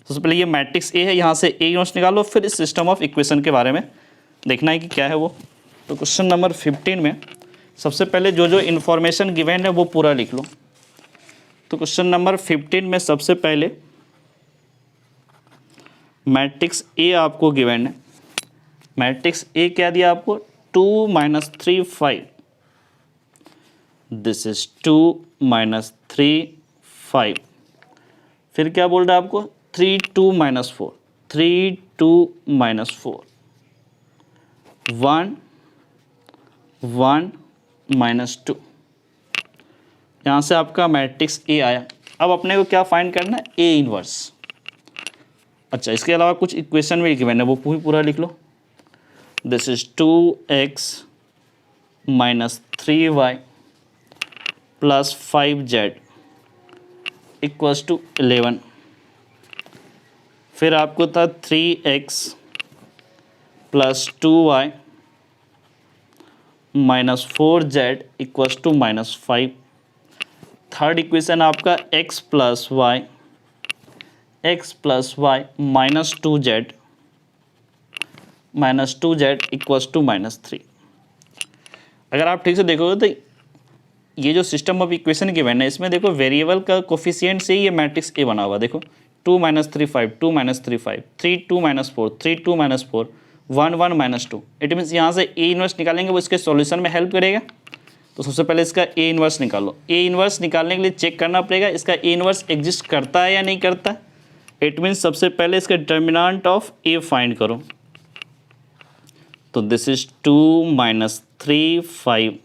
सबसे पहले ये matrix A है, यहाँ से ए इनवर्स निकालो, फिर इस सिस्टम ऑफ इक्वेशन के बारे में देखना है कि क्या है वो। तो क्वेश्चन नंबर 15 में सबसे पहले जो जो इन्फॉर्मेशन गिवन है वो पूरा लिख लो। तो क्वेश्चन नंबर 15 में सबसे पहले मैट्रिक्स ए आपको गिवन है। मैट्रिक्स ए क्या दिया आपको 2 - 3 5, दिस इज 2 - 3 5। फिर क्या बोल रहा है आपको 3 2 - 4 3 2 - 4 1 1 - 2। यहाँ से आपका मैट्रिक्स ए आया। अब अपने को क्या फाइंड करना है ए इनवर्स। अच्छा, इसके अलावा कुछ इक्वेशन में गिवन है वो पूरा लिख लो। This is 2x - 3y + 5z equals to 11। फिर आपको था 3x + 2y - 4z equals to -5। Third equation आपका x + y - 2z equals to -3। अगर आप ठीक से देखोगे तो ये जो सिस्टम ऑफ इक्वेशन गिवन है इसमें देखो वेरिएबल का कोफिशिएंट से ही ये मैट्रिक्स ए बना हुआ। देखो 2 - 3 5 2 - 3 5 3 2 - 4 3 2 - 4 1 1 - 2। इट मीन्स यहाँ से ए इनवर्स निकालेंगे वो इसके सॉल्यूशन में हेल्प करेगा। तो सबसे पहले इसका ए इनवर्स निकालो। ए इनवर्स निकालने के लिए चेक करना पड़ेगा इसका ए इनवर्स एग्जिस्ट करता है या नहीं करता है। इट मीन्स सबसे पहले इसका डिटर्मिनेंट ऑफ ए फाइंड करो। तो this is 2 - 3 5,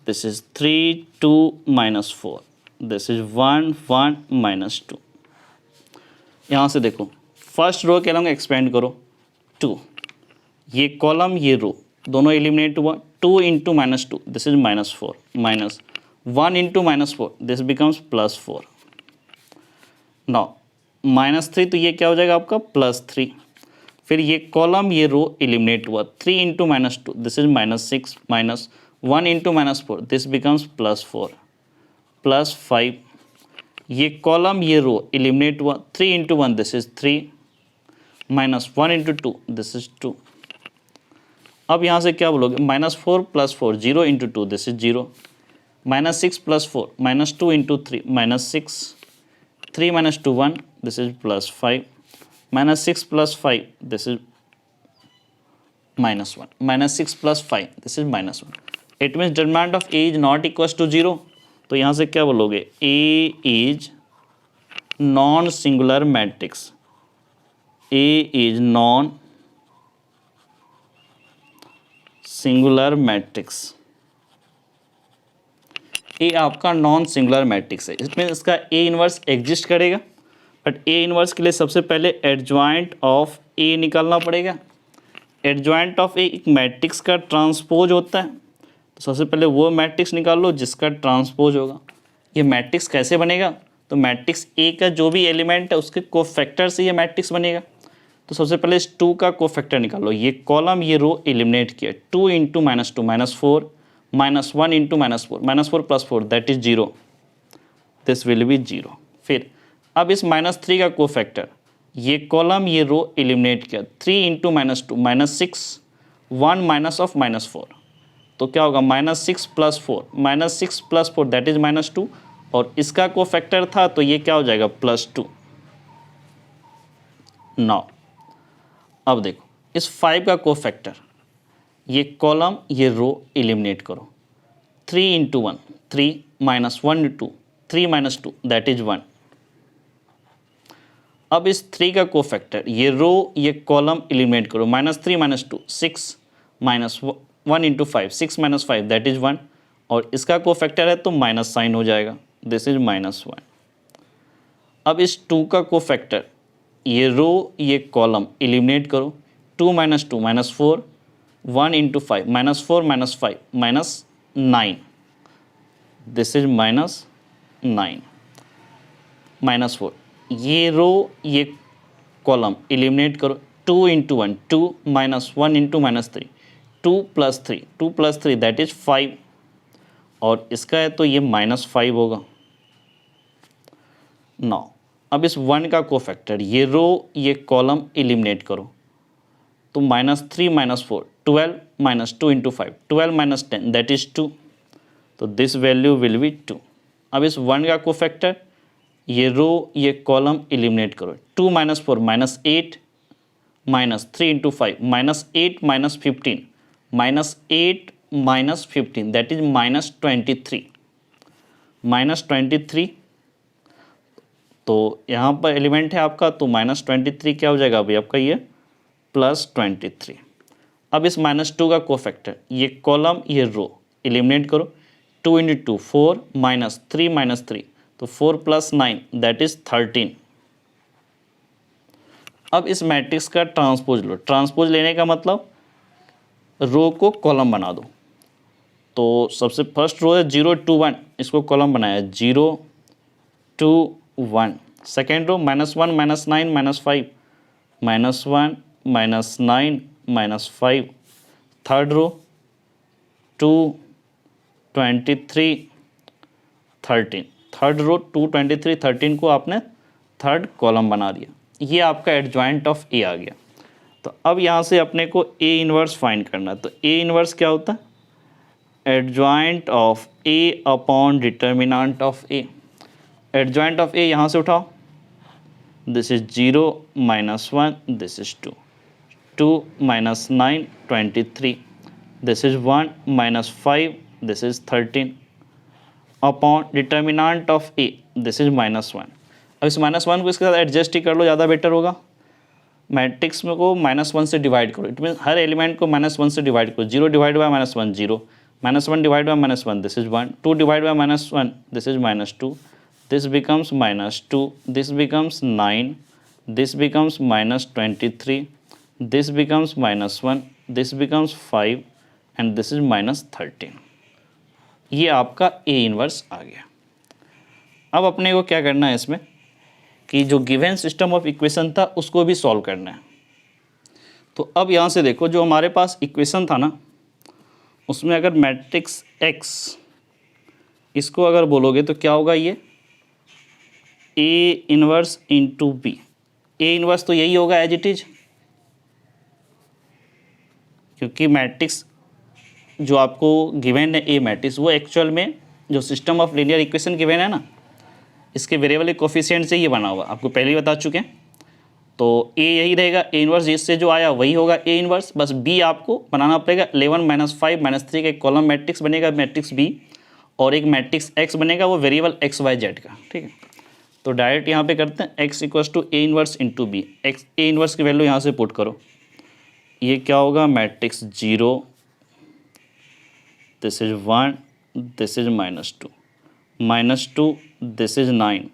this is 3 2 - 4, this is 1 1 - 2। यहाँ से देखो फर्स्ट रो के अलॉन्ग एक्सपेंड करो 2, ये कॉलम ये रो दोनों एलिमिनेट हुआ। 2 × -2 this is -4 minus 1 × -4 this becomes +4। Now -3 तो ये क्या हो जाएगा आपका +3। फिर ये कॉलम ये रो एलिमिनेट हुआ। 3 × -2 this is -6 minus 1 × -4 this becomes +4 +5। ये कॉलम ये रो एलिमिनेट हुआ। 3 × 1 this is 3 minus 1 × 2 this is 2। अब यहाँ से क्या बोलोगे -4 + 4 0 × 2 this is 0 -6 + 4 -2 × 3 -6 3 - 2 1 this is +5 -6 + 5 this is -1 -6 + 5 this is -1। It means determinant of A is not equal to 0। तो यहाँ से क्या बोलोगे A is non singular matrix. A is non singular matrix. A आपका नॉन सिंगुलर मैट्रिक्स है। इसमें इसका A inverse exist करेगा, बट ए इनवर्स के लिए सबसे पहले एडजॉइंट ऑफ ए निकालना पड़ेगा। एडजॉइंट ऑफ ए एक मैट्रिक्स का ट्रांसपोज होता है। तो सबसे पहले वो मैट्रिक्स निकाल लो जिसका ट्रांसपोज होगा। ये मैट्रिक्स कैसे बनेगा, तो मैट्रिक्स ए का जो भी एलिमेंट है उसके कोफैक्टर से ये मैट्रिक्स बनेगा। तो सबसे पहले इस 2 का कोफैक्टर निकालो। ये कॉलम ये रो एलिमिनेट किया। 2 × -2 -4 -1 × -4 -4 + 4 that is 0, this will be 0। फिर अब इस -3 का कोफैक्टर ये कॉलम ये रो एलिमिनेट किया। 3 × -2 -6 1 माइनस ऑफ -4 तो क्या होगा -6 + 4 -6 + 4 दैट इज -2 और इसका कोफैक्टर था तो ये क्या हो जाएगा +2। नाउ अब देखो इस 5 का कोफैक्टर ये कॉलम ये रो एलिमिनेट करो। 3 into 1 3 minus 1 2 3 minus 2 that is 1। अब इस 3 का कोफैक्टर ये रो ये कॉलम एलिमिनेट करो। -3 - 2 6 minus 1 into 5 6 minus 5 that is 1 और इसका कोफैक्टर है तो माइनस साइन हो जाएगा, दिस इज -1। अब इस 2 का कोफैक्टर ये रो ये कॉलम एलिमिनेट करो। 2 - 2 -4 1 इंटू 5 -4 - 5 -9 दिस इज -9 -4। ये रो ये कॉलम एलिमिनेट करो। 2 इंटू 1 2 -1 इंटू -3 2 + 3 2 + 3 दैट इज 5 और इसका है तो ये -5 होगा। 9 अब इस 1 का कोफैक्टर ये रो ये कॉलम एलिमिनेट करो तो -3 - 4 12 -2 इंटू 5 12 - 10 दैट इज 2 तो दिस वैल्यू विल बी 2। अब इस 1 का कोफैक्टर ये रो ये कॉलम एलिमिनेट करो। 2 - 4 -8 -3 इंटू 5 -8 -15 -8 -15 दैट इज -23 -23। तो यहाँ पर एलिमेंट है आपका तो -23 क्या हो जाएगा अभी आपका ये +23। अब इस -2 का कोफैक्टर ये कॉलम ये रो एलिमिनेट करो। 2 इंटू 2 4 -3 -3 तो 4 + 9 दैट इज 13। अब इस मैट्रिक्स का ट्रांसपोज लो। ट्रांसपोज लेने का मतलब रो को कॉलम बना दो। तो सबसे फर्स्ट रो है 0 2 1 इसको कॉलम बनाया 0 2 1। Second row -1 -9 -5 -1 -9 -5। Third row 2 23 13। Third row 2 23 13 को आपने थर्ड कॉलम बना दिया। ये आपका एडजॉइंट ऑफ ए आ गया। तो अब यहाँ से अपने को ए इनवर्स फाइंड करना है। तो ए इनवर्स क्या होता है? Adjoint of A upon determinant of A. Adjoint of A यहाँ से उठाओ, this is 0 -1 this is 2 2 - 9 23 this is 1 -5 this is 13 upon determinant of A this is -1। अब इस -1 को इसके साथ एडजस्ट ही कर लो, ज़्यादा बेटर होगा। मैट्रिक्स में को -1 से डिवाइड करो, इट मीन हर एलिमेंट को -1 से डिवाइड करो। 0 divide by -1 0 -1 divide by -1 this is 1 2 divide by -1 this is -2 this becomes -2 this becomes 9 this becomes -23 this becomes -1 this becomes 5 and this is -13। ये आपका ए इनवर्स आ गया। अब अपने को क्या करना है इसमें कि जो गिवन सिस्टम ऑफ इक्वेशन था उसको भी सॉल्व करना है। तो अब यहाँ से देखो जो हमारे पास इक्वेशन था ना उसमें अगर मैट्रिक्स x इसको अगर बोलोगे तो क्या होगा, ये A inverse into B. A inverse तो यही होगा एज इट इज, क्योंकि मैट्रिक्स जो आपको गिवन है ए मैट्रिक्स वो एक्चुअल में जो system of linear equation given है ना इसके वेरिएबल कोफिशिएंट से ये बना हुआ, आपको पहले ही बता चुके हैं। तो ए यही रहेगा, ए इनवर्स इससे जो आया वही होगा ए इनवर्स, बस बी आपको बनाना पड़ेगा। 11 -5 -3 का एक कॉलम मैट्रिक्स बनेगा मैट्रिक्स बी और एक मैट्रिक्स एक्स बनेगा वो वेरिएबल एक्स वाई जेड का, ठीक है। तो डायरेक्ट यहाँ पे करते हैं x = A inverse into B. X A inverse की वैल्यू यहाँ से पुट करो, ये क्या होगा matrix 0 this is 1 this is -2 -2 this is 9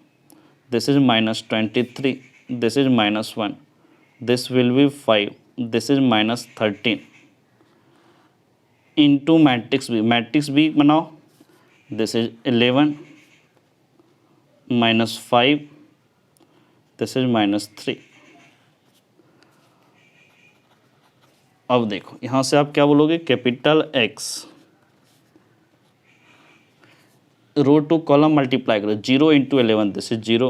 this is -23 this is -1 this will be 5 this is -13 into matrix B बनाओ, दिस इज 11 -5 दिस इज -3। अब देखो यहाँ से आप क्या बोलोगे, capital X row to column multiply करो 0 × 11 this is 0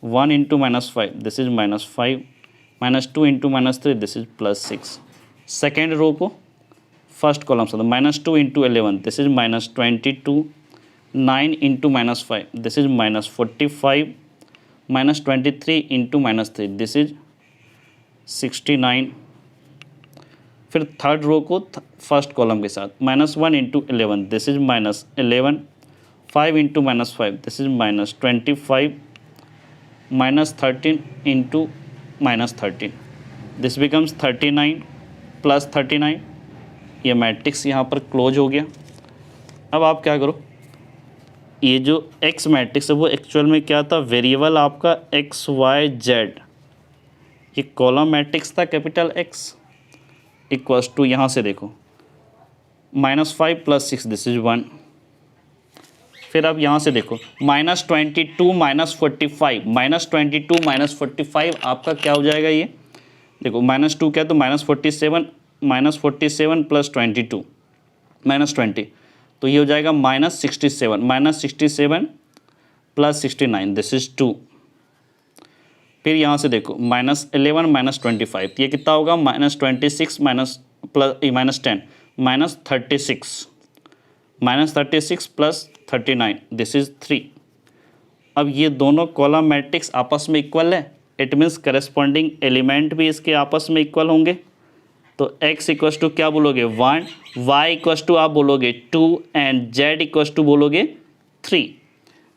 1 × -5 this is -5 -2 × -3 this is +6। Second row को फर्स्ट कॉलम से -2 × 11 this is -22 9 × -5 this is -45 -23 × -3 this is 69 फिर थर्ड रो को फर्स्ट कॉलम के साथ, -1 into 11 this is -11, 5 into -5 this is -25, -13 into -13 this becomes 39 plus 39। ये matrix यहाँ पर close हो गया। अब आप क्या करो, ये जो एक्स मैट्रिक्स है वो एक्चुअल में क्या था, वेरिएबल आपका एक्स वाई जेड, ये कॉलम मैट्रिक्स था कैपिटल एक्स इक्वल्स टू, यहाँ से देखो -5 + 6 दिस इज 1। फिर अब यहाँ से देखो -22 -45, -22 -45 आपका क्या हो जाएगा, ये देखो -2 क्या, तो -47 + 22 -20, तो ये हो जाएगा -67 + 69 दिस इज 2। फिर यहाँ से देखो -11 -25, ये कितना होगा, -26 -36 + 39 दिस इज 3। अब ये दोनों कॉलम मैट्रिक्स आपस में इक्वल है, इट मीन्स करस्पॉन्डिंग एलिमेंट भी इसके आपस में इक्वल होंगे। तो x इक्वस टू क्या बोलोगे 1, y इक्वस टू आप बोलोगे 2 एंड z इक्वस टू बोलोगे 3।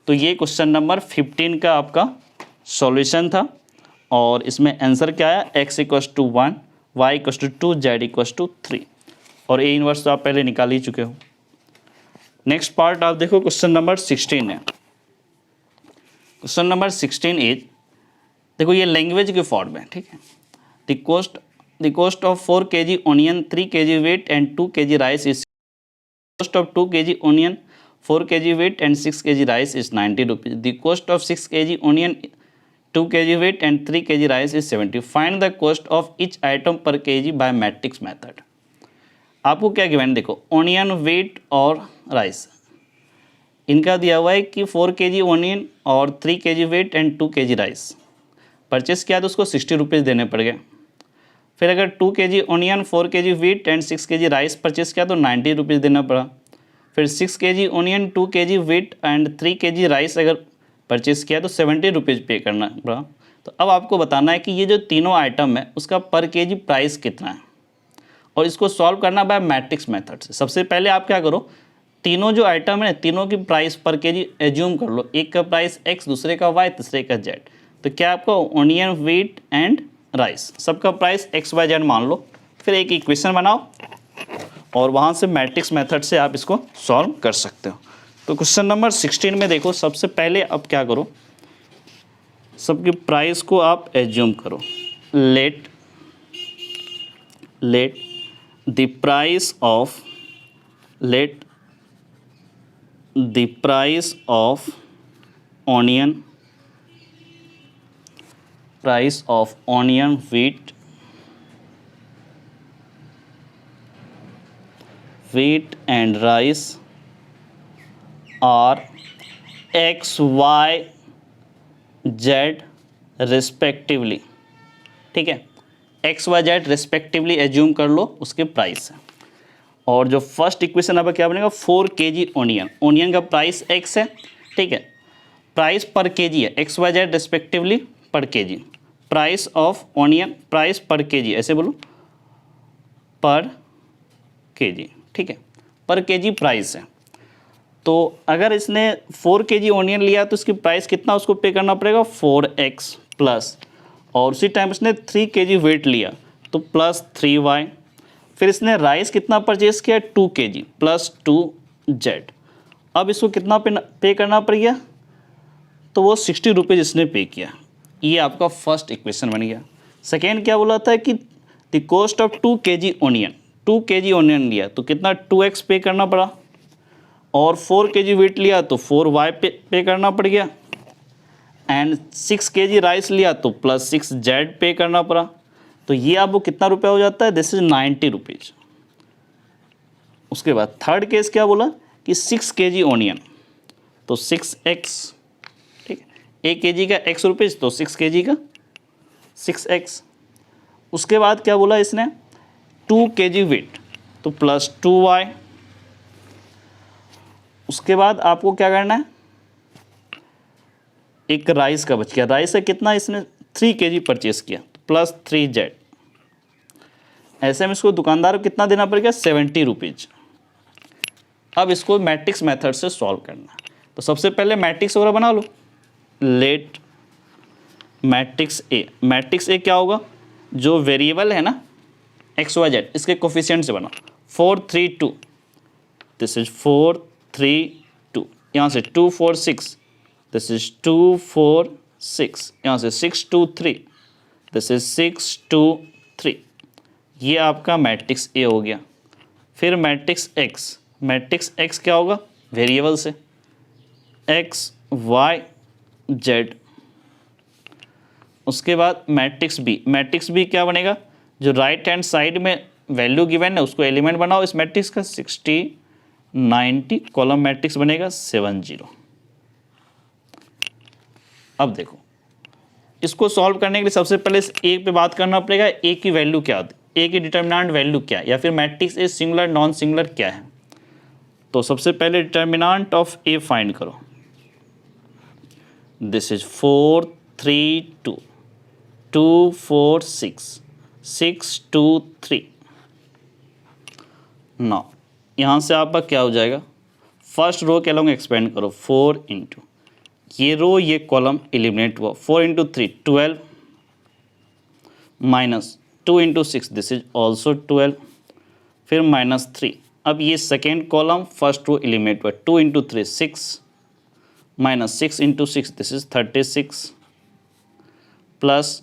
तो ये क्वेश्चन नंबर 15 का आपका सॉल्यूशन था और इसमें आंसर क्या आया, x equals to 1, y equals to 2, z equals to 3। और ए इनवर्स तो आप पहले निकाल ही चुके हो। नेक्स्ट पार्ट आप देखो, क्वेश्चन नंबर 16 है। क्वेश्चन नंबर 16 इज, देखो ये लैंग्वेज के फॉर्म में, ठीक है। The cost of 4 kg onion, 3 kg weight and 2 kg rice is, cost of 2 kg onion, 4 kg weight and 6 kg rice is 90 rupees. The cost of 6 kg onion, 2 kg weight and 3 kg rice is 70. Find the cost of each item per kg by matrix method. आपको क्या given, देखो onion, wait और rice, इनका दिया हुआ है कि 4 kg onion और 3 kg weight and 2 kg rice purchase किया तो उसको 60 रुपीज़ देने पड़ गए। फिर अगर 2 kg onion, 4 kg wheat and 6 kg rice purchase किया तो 90 रुपीज़ देना पड़ा। फिर 6 kg onion, 2 kg wheat and 3 kg rice अगर परचेस किया तो 70 रुपीज़ पे करना पड़ा। तो अब आपको बताना है कि ये जो तीनों आइटम है उसका पर केजी प्राइस कितना है और इसको सॉल्व करना बाय मैट्रिक्स मेथड से। सबसे पहले आप क्या करो, तीनों जो आइटम है तीनों की प्राइस पर केजी एज्यूम कर लो, एक का प्राइस x, दूसरे का y, तीसरे का z। तो क्या आपको ऑनियन, वीट एंड राइस सबका प्राइस XY Z मान लो। फिर एक इक्वेशन बनाओ और वहाँ से मैट्रिक्स मेथड से आप इसको सॉल्व कर सकते हो। तो क्वेश्चन नंबर 16 में देखो, सबसे पहले अब क्या करो, सबकी प्राइस को आप एज्यूम करो। Let the price of onion, price of onion, wheat and rice are x, y, z respectively, ठीक है। x, y, z respectively assume कर लो उसके प्राइस है। और जो फर्स्ट इक्वेशन अब क्या बनेगा, 4 kg ऑनियन का प्राइस x है, ठीक है। प्राइस पर केजी है, एक्स वाई जेड रेस्पेक्टिवली पर KG. Price of onion, price पर केजी, ऐसे बोलो पर केजी, ठीक है। पर केजी प्राइस है। तो अगर इसने 4 kg ऑनियन लिया तो इसकी प्राइस कितना उसको पे करना पड़ेगा 4x प्लस, और उसी टाइम इसने 3 kg वेट लिया तो प्लस 3y। फिर इसने राइस कितना परचेज किया 2 kg प्लस 2z। अब इसको कितना पे करना पड़ गया, तो वो 60 रुपीज़ इसने पे किया। ये आपका फर्स्ट इक्वेशन बन गया। सेकेंड क्या बोला था कि the cost of 2 kg onion, 2 kg onion लिया तो कितना 2x पे करना पड़ा, और 4 kg वेट लिया तो 4y पे करना पड़ गया, एंड 6 kg राइस लिया तो प्लस 6z पे करना पड़ा। तो ये आपको कितना रुपया हो जाता है, दिस इज 90 रुपीज़। उसके बाद थर्ड केस क्या बोला कि 6 kg ऑनियन तो 6x, ठीक है। 1 kg का x रुपीज़ तो 6 kg का 6x। उसके बाद क्या बोला इसने 2 kg वेट तो प्लस 2y। उसके बाद आपको क्या करना है, एक राइस का बच गया, राइस है कितना इसने 3 kg परचेस किया तो प्लस 3z। ऐसे में इसको दुकानदार को कितना देना पड़ेगा, 70 रुपीज़। अब इसको मैट्रिक्स मेथड से सॉल्व करना है। तो सबसे पहले मैट्रिक्स वगैरह बना लो। लेट मैट्रिक्स ए क्या होगा, जो वेरिएबल है ना एक्स वाई जेड, इसके कोफिशिएंट से बना 4 3 2, दिस इज 4 3 2, यहाँ से 2 4 6, दिस इज 2 4 6, यहाँ से 6 2 3, दिस इज 6 2 3। ये आपका मैट्रिक्स ए हो गया। फिर मैट्रिक्स एक्स क्या होगा, वेरिएबल से एक्स वाई जेड। उसके बाद मैट्रिक्स बी क्या बनेगा, जो राइट हैंड साइड में वैल्यू गिवन है उसको एलिमेंट बनाओ इस मैट्रिक्स का, 60 90, कॉलम मैट्रिक्स बनेगा 7 0। अब देखो इसको सॉल्व करने के लिए सबसे पहले इस ए पे बात करना पड़ेगा, ए की वैल्यू क्या होती है, ए की डिटर्मिनेंट वैल्यू क्या है, या फिर matrix a singular non singular क्या है। तो सबसे पहले डिटर्मिनेंट ऑफ ए फाइंड करो, दिस इज 4 3 2 2 4 6 6 2 3। नाउ यहाँ से आपका क्या हो जाएगा, फर्स्ट रो के अलोंग एक्सपेंड करो, 4 इंटू ये रो ये कॉलम एलिमिनेट हुआ, 4 into 3 12 minus 2 into 6, this is also 12, फिर माइनस 3। अब ये second column first row eliminate हुआ, 2 into 3 6 minus 6 into 6, this is 36 plus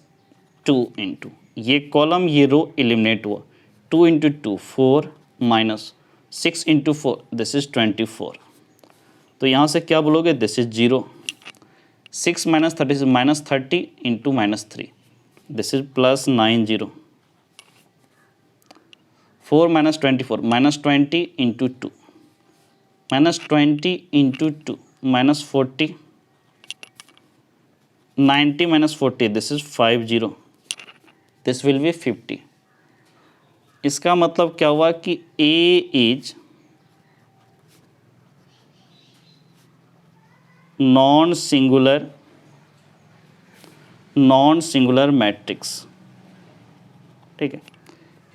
2 into ये कॉलम ये रो एलिमिनेट हुआ, 2 into 2 4 minus 6 into 4, this is 24। तो यहाँ से क्या बोलोगे, this is 0, 6 minus 30 minus 30 into minus 3, this is plus 9 0, 4 minus 24 minus 20 into 2 minus 20 into 2 minus 40, 90 minus 40, this is 5 0, this will be 50। इसका मतलब क्या हुआ कि A is non singular matrix, ठीक है,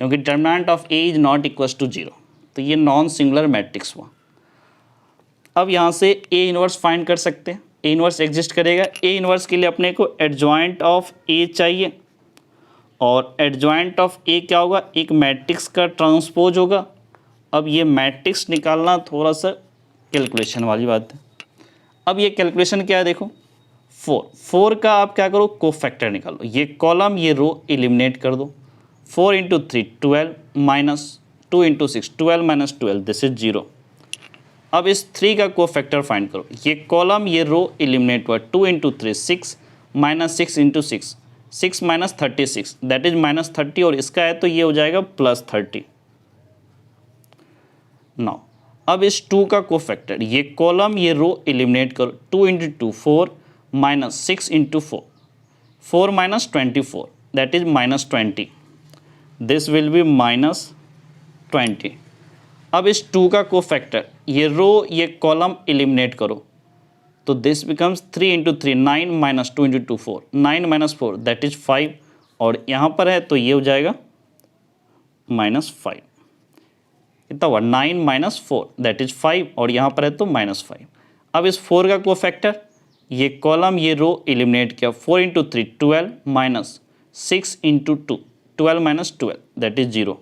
क्योंकि determinant of A is not equal to 0, तो ये नॉन सिंगुलर मैट्रिक्स हुआ। अब यहाँ से ए इनवर्स फाइंड कर सकते हैं, ए इनवर्स एग्जिस्ट करेगा। ए इनवर्स के लिए अपने को एडजॉइंट ऑफ ए चाहिए, और एडजॉइंट ऑफ ए क्या होगा, एक मैट्रिक्स का ट्रांसपोज होगा। अब ये मैट्रिक्स निकालना थोड़ा सा कैलकुलेशन वाली बात है। अब ये कैलकुलेशन क्या है, देखो 4 का आप क्या करो, कोफैक्टर निकालो, ये कॉलम ये रो एलिमिनेट कर दो, 4 into 3 12 minus 2 into 6 12 minus 12, this is 0। अब इस 3 का कोफैक्टर फाइंड करो, ये कॉलम ये रो एलिमिनेट हुआ, 2 into 3 6 minus 6 into 6 6 minus 36, that is minus 30, और इसका है तो ये हो जाएगा प्लस 30। नाउ अब इस 2 का कोफैक्टर, ये कॉलम ये रो एलिमिनेट करो, 2 into 2 4 minus 6 into 4 4 minus 24, that is minus 20, this will B minus 20। अब इस 2 का कोफैक्टर, ये रो ये कॉलम एलिमिनेट करो, तो this becomes 3 into 3 9 minus 2 into 2 4 9 minus 4, that is 5, और यहाँ पर है तो ये हो जाएगा माइनस 5। कितना हुआ, 9 माइनस 4, दैट इज 5, और यहाँ पर है तो माइनस 5। अब इस 4 का कोफैक्टर, ये कॉलम ये रो एलिमिनेट किया, 4 into 3 12 minus 6 into 2 12 minus 12, that is 0।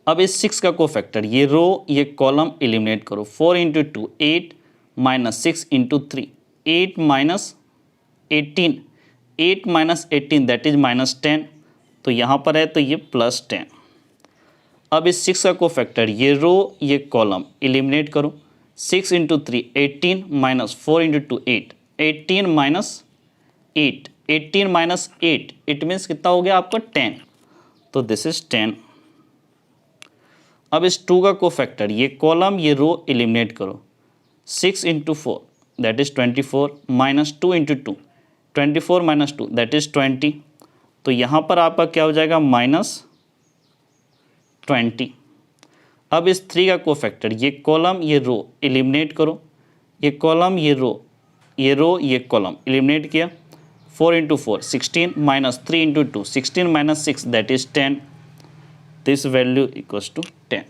अब इस 6 का कोफैक्टर, ये रो ये कॉलम एलिमिनेट करो, 4 into 2 8 minus 6 into 3 8 minus 18 8 minus 18, that is minus 10, तो यहाँ पर है तो ये प्लस 10। अब इस 6 का कोफैक्टर, ये रो ये कॉलम एलिमिनेट करो, 6 into 3 18 minus 4 into 2 8 18 minus 8 18 minus 8, it means कितना हो गया आपका 10, तो दिस इज 10। अब इस 2 का कोफैक्टर, ये कॉलम ये रो एलिमिनेट करो, 6 into 4 that is 24 minus 2 into 2 24 minus 2, that is 20, तो यहाँ पर आपका क्या हो जाएगा माइनस 20। अब इस 3 का कोफैक्टर, ये कॉलम ये रो एलिमिनेट करो, ये कॉलम ये रो ये कॉलम एलिमिनेट किया, 4 into 4 16 minus 3 into 2 16 minus 6 that is 10. This value equals to 10.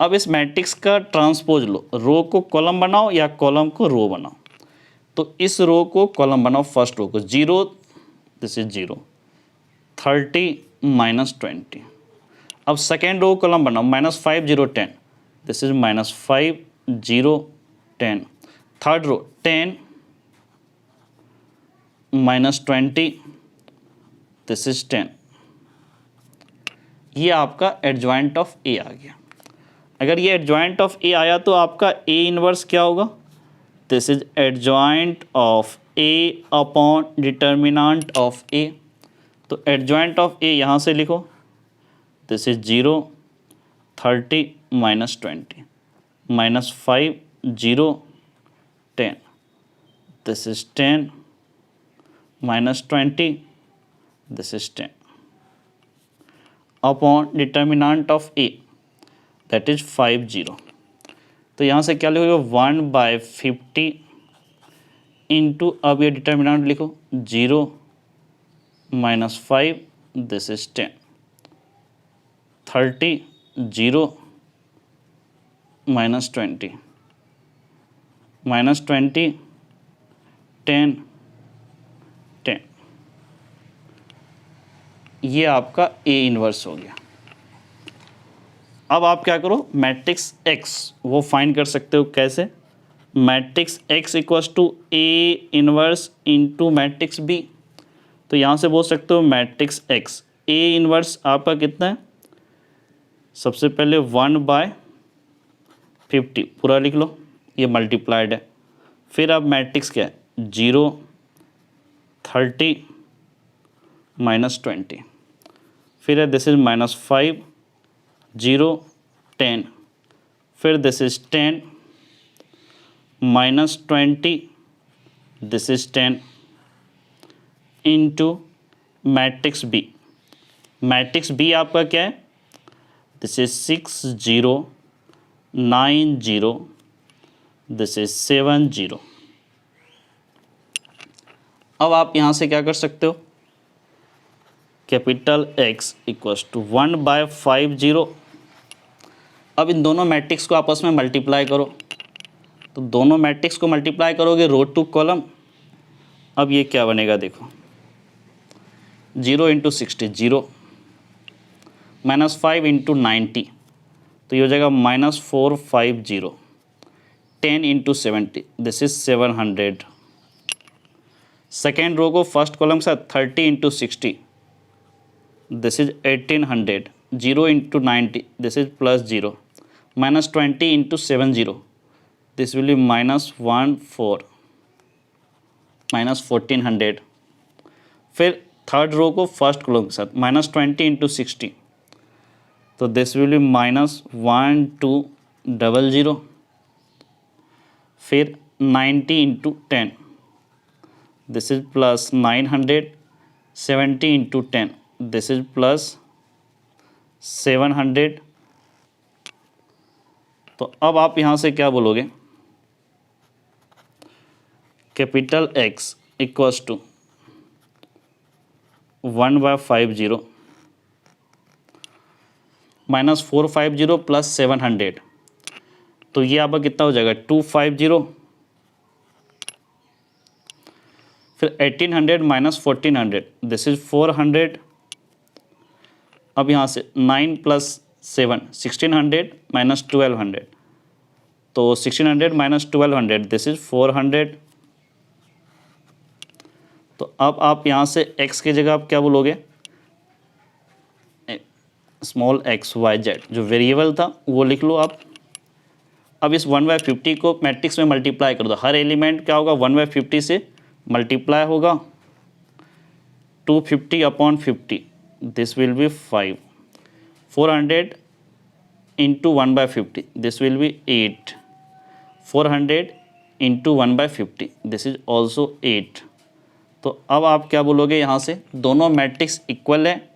अब इस मैट्रिक्स का ट्रांसपोज लो, रो को कॉलम बनाओ या कॉलम को रो बनाओ. तो इस रो को कॉलम बनाओ, फर्स्ट रो को 0 दिस इज 0 30 minus 20. अब सेकेंड रो कॉलम बनाओ -5 0 10 this is -5 0 10. Third row 10 minus 20 this is 10. ये आपका एडजॉइंट ऑफ ए आ गया. अगर ये एडजॉइंट ऑफ ए आया तो आपका ए इनवर्स क्या होगा? This is adjoint of A upon determinant of A. तो एडजॉइंट ऑफ ए यहाँ से लिखो, this is 0 30 minus 20 -5 0 10 this is 10 minus 20 this is 10 upon determinant of A that is 5 0. तो यहाँ से क्या लिखोगे 1/50 इंटू, अब ये डिटर्मिनेंट लिखो 0 -5 दिस इज 10 30 0 minus 20 10 10. ये आपका ए इनवर्स हो गया. अब आप क्या करो, मैट्रिक्स एक्स वो फाइंड कर सकते हो. कैसे? Matrix X equals to A inverse into matrix B. तो यहाँ से बोल सकते हो मैट्रिक्स एक्स ए इनवर्स आपका कितना है? सबसे पहले 1/50 पूरा लिख लो, ये मल्टीप्लाइड है. फिर अब मैट्रिक्स क्या है? 0 30 minus 20. फिर है दिस इज -5 0 10. फिर this is 10 minus 20 this is 10 into matrix B. Matrix B आपका क्या है? This is 6 0 9 0 this is 7 0. अब आप यहाँ से क्या कर सकते हो, कैपिटल X इक्वल्स टू 1/50. अब इन दोनों मैट्रिक्स को आपस में मल्टीप्लाई करो. तो दोनों मैट्रिक्स को मल्टीप्लाई करोगे रो टू कॉलम. अब ये क्या बनेगा देखो, 0 × 60 0 -5 × 90 तो ये हो जाएगा -450. 10 × 70 दिस इज 700. सेकेंड रो को फर्स्ट कॉलम के साथ 30 × 60 this is 1800. 0 × 90 this is +0 -20 × 70 this will B -14 -1400. फिर थर्ड रो को फर्स्ट कॉलम के साथ -20 × 60 तो दिस विल बी -1200. फिर 90 × 10 दिस इज +900. 70 × 10 this is +700. तो अब आप यहाँ से क्या बोलोगे, कैपिटल X इक्वल्स टू 1/50 -450 + 700. तो ये आपका कितना हो जाएगा 250. फिर 1800 - 1400 दिस इज 400. अब यहाँ से 9 + 7 1600 - 1200 तो 1600 - 1200 दिस इज 400. तो अब आप यहाँ से x की जगह आप क्या बोलोगे, स्मॉल x y z जो वेरिएबल था वो लिख लो आप. अब इस 1/50 को मैट्रिक्स में मल्टीप्लाई कर दो. हर एलिमेंट क्या होगा 1/50 से मल्टीप्लाई होगा. 250/50 this will be 5. 400 × 1/50 this will be 8. 400 × 1/50 this is also 8. तो अब आप क्या बोलोगे, यहाँ से दोनों मैट्रिक्स इक्वल है.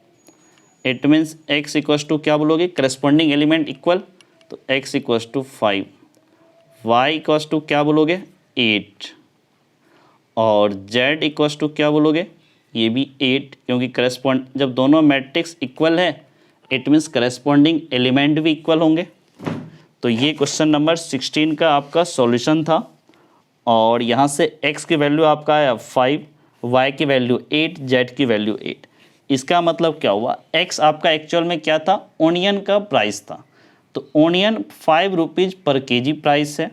It means x equals to क्या बोलोगे, करस्पॉन्डिंग एलिमेंट इक्वल. तो x equals to 5. y equals to क्या बोलोगे 8. और z इक्वल्स टू क्या बोलोगे, ये भी 8, क्योंकि करस्पॉन्ड जब दोनों मैट्रिक्स इक्वल है इट मीन्स करस्पॉन्डिंग एलिमेंट भी इक्वल होंगे। तो ये क्वेश्चन नंबर 16 का आपका सॉल्यूशन था। और यहाँ से x की वैल्यू आपका आया 5, y की वैल्यू 8, z की वैल्यू 8। इसका मतलब क्या हुआ, x आपका एक्चुअल में क्या था, ओनियन का प्राइस था। तो ओनियन 5 रुपीज़ पर केजी प्राइस है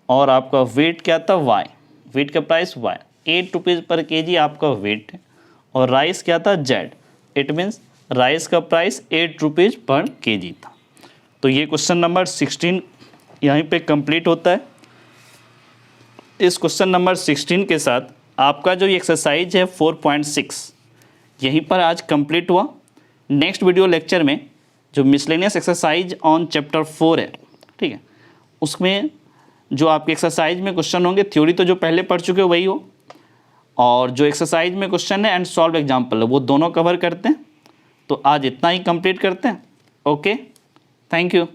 और आपका वेट क्या था, y, वेट का प्राइस y, 8 रुपीज़ पर केजी आपका वेट है। और राइस क्या था, z, इट मीन्स राइस का प्राइस 8 रुपीज़ पर केजी था। तो ये क्वेश्चन नंबर 16 यहीं पे कंप्लीट होता है। इस क्वेश्चन नंबर 16 के साथ आपका जो ये एक्सरसाइज है 4.6 यहीं पर आज कंप्लीट हुआ। नेक्स्ट वीडियो लेक्चर में जो मिसलेनियस एक्सरसाइज ऑन चैप्टर 4 है, ठीक है, उसमें जो आपके एक्सरसाइज में क्वेश्चन होंगे, थ्योरी तो जो पहले पढ़ चुके हो वही हो, और जो एक्सरसाइज में क्वेश्चन है एंड सॉल्व एग्जाम्पल है वो दोनों कवर करते हैं। तो आज इतना ही कंप्लीट करते हैं। Okay, thank you.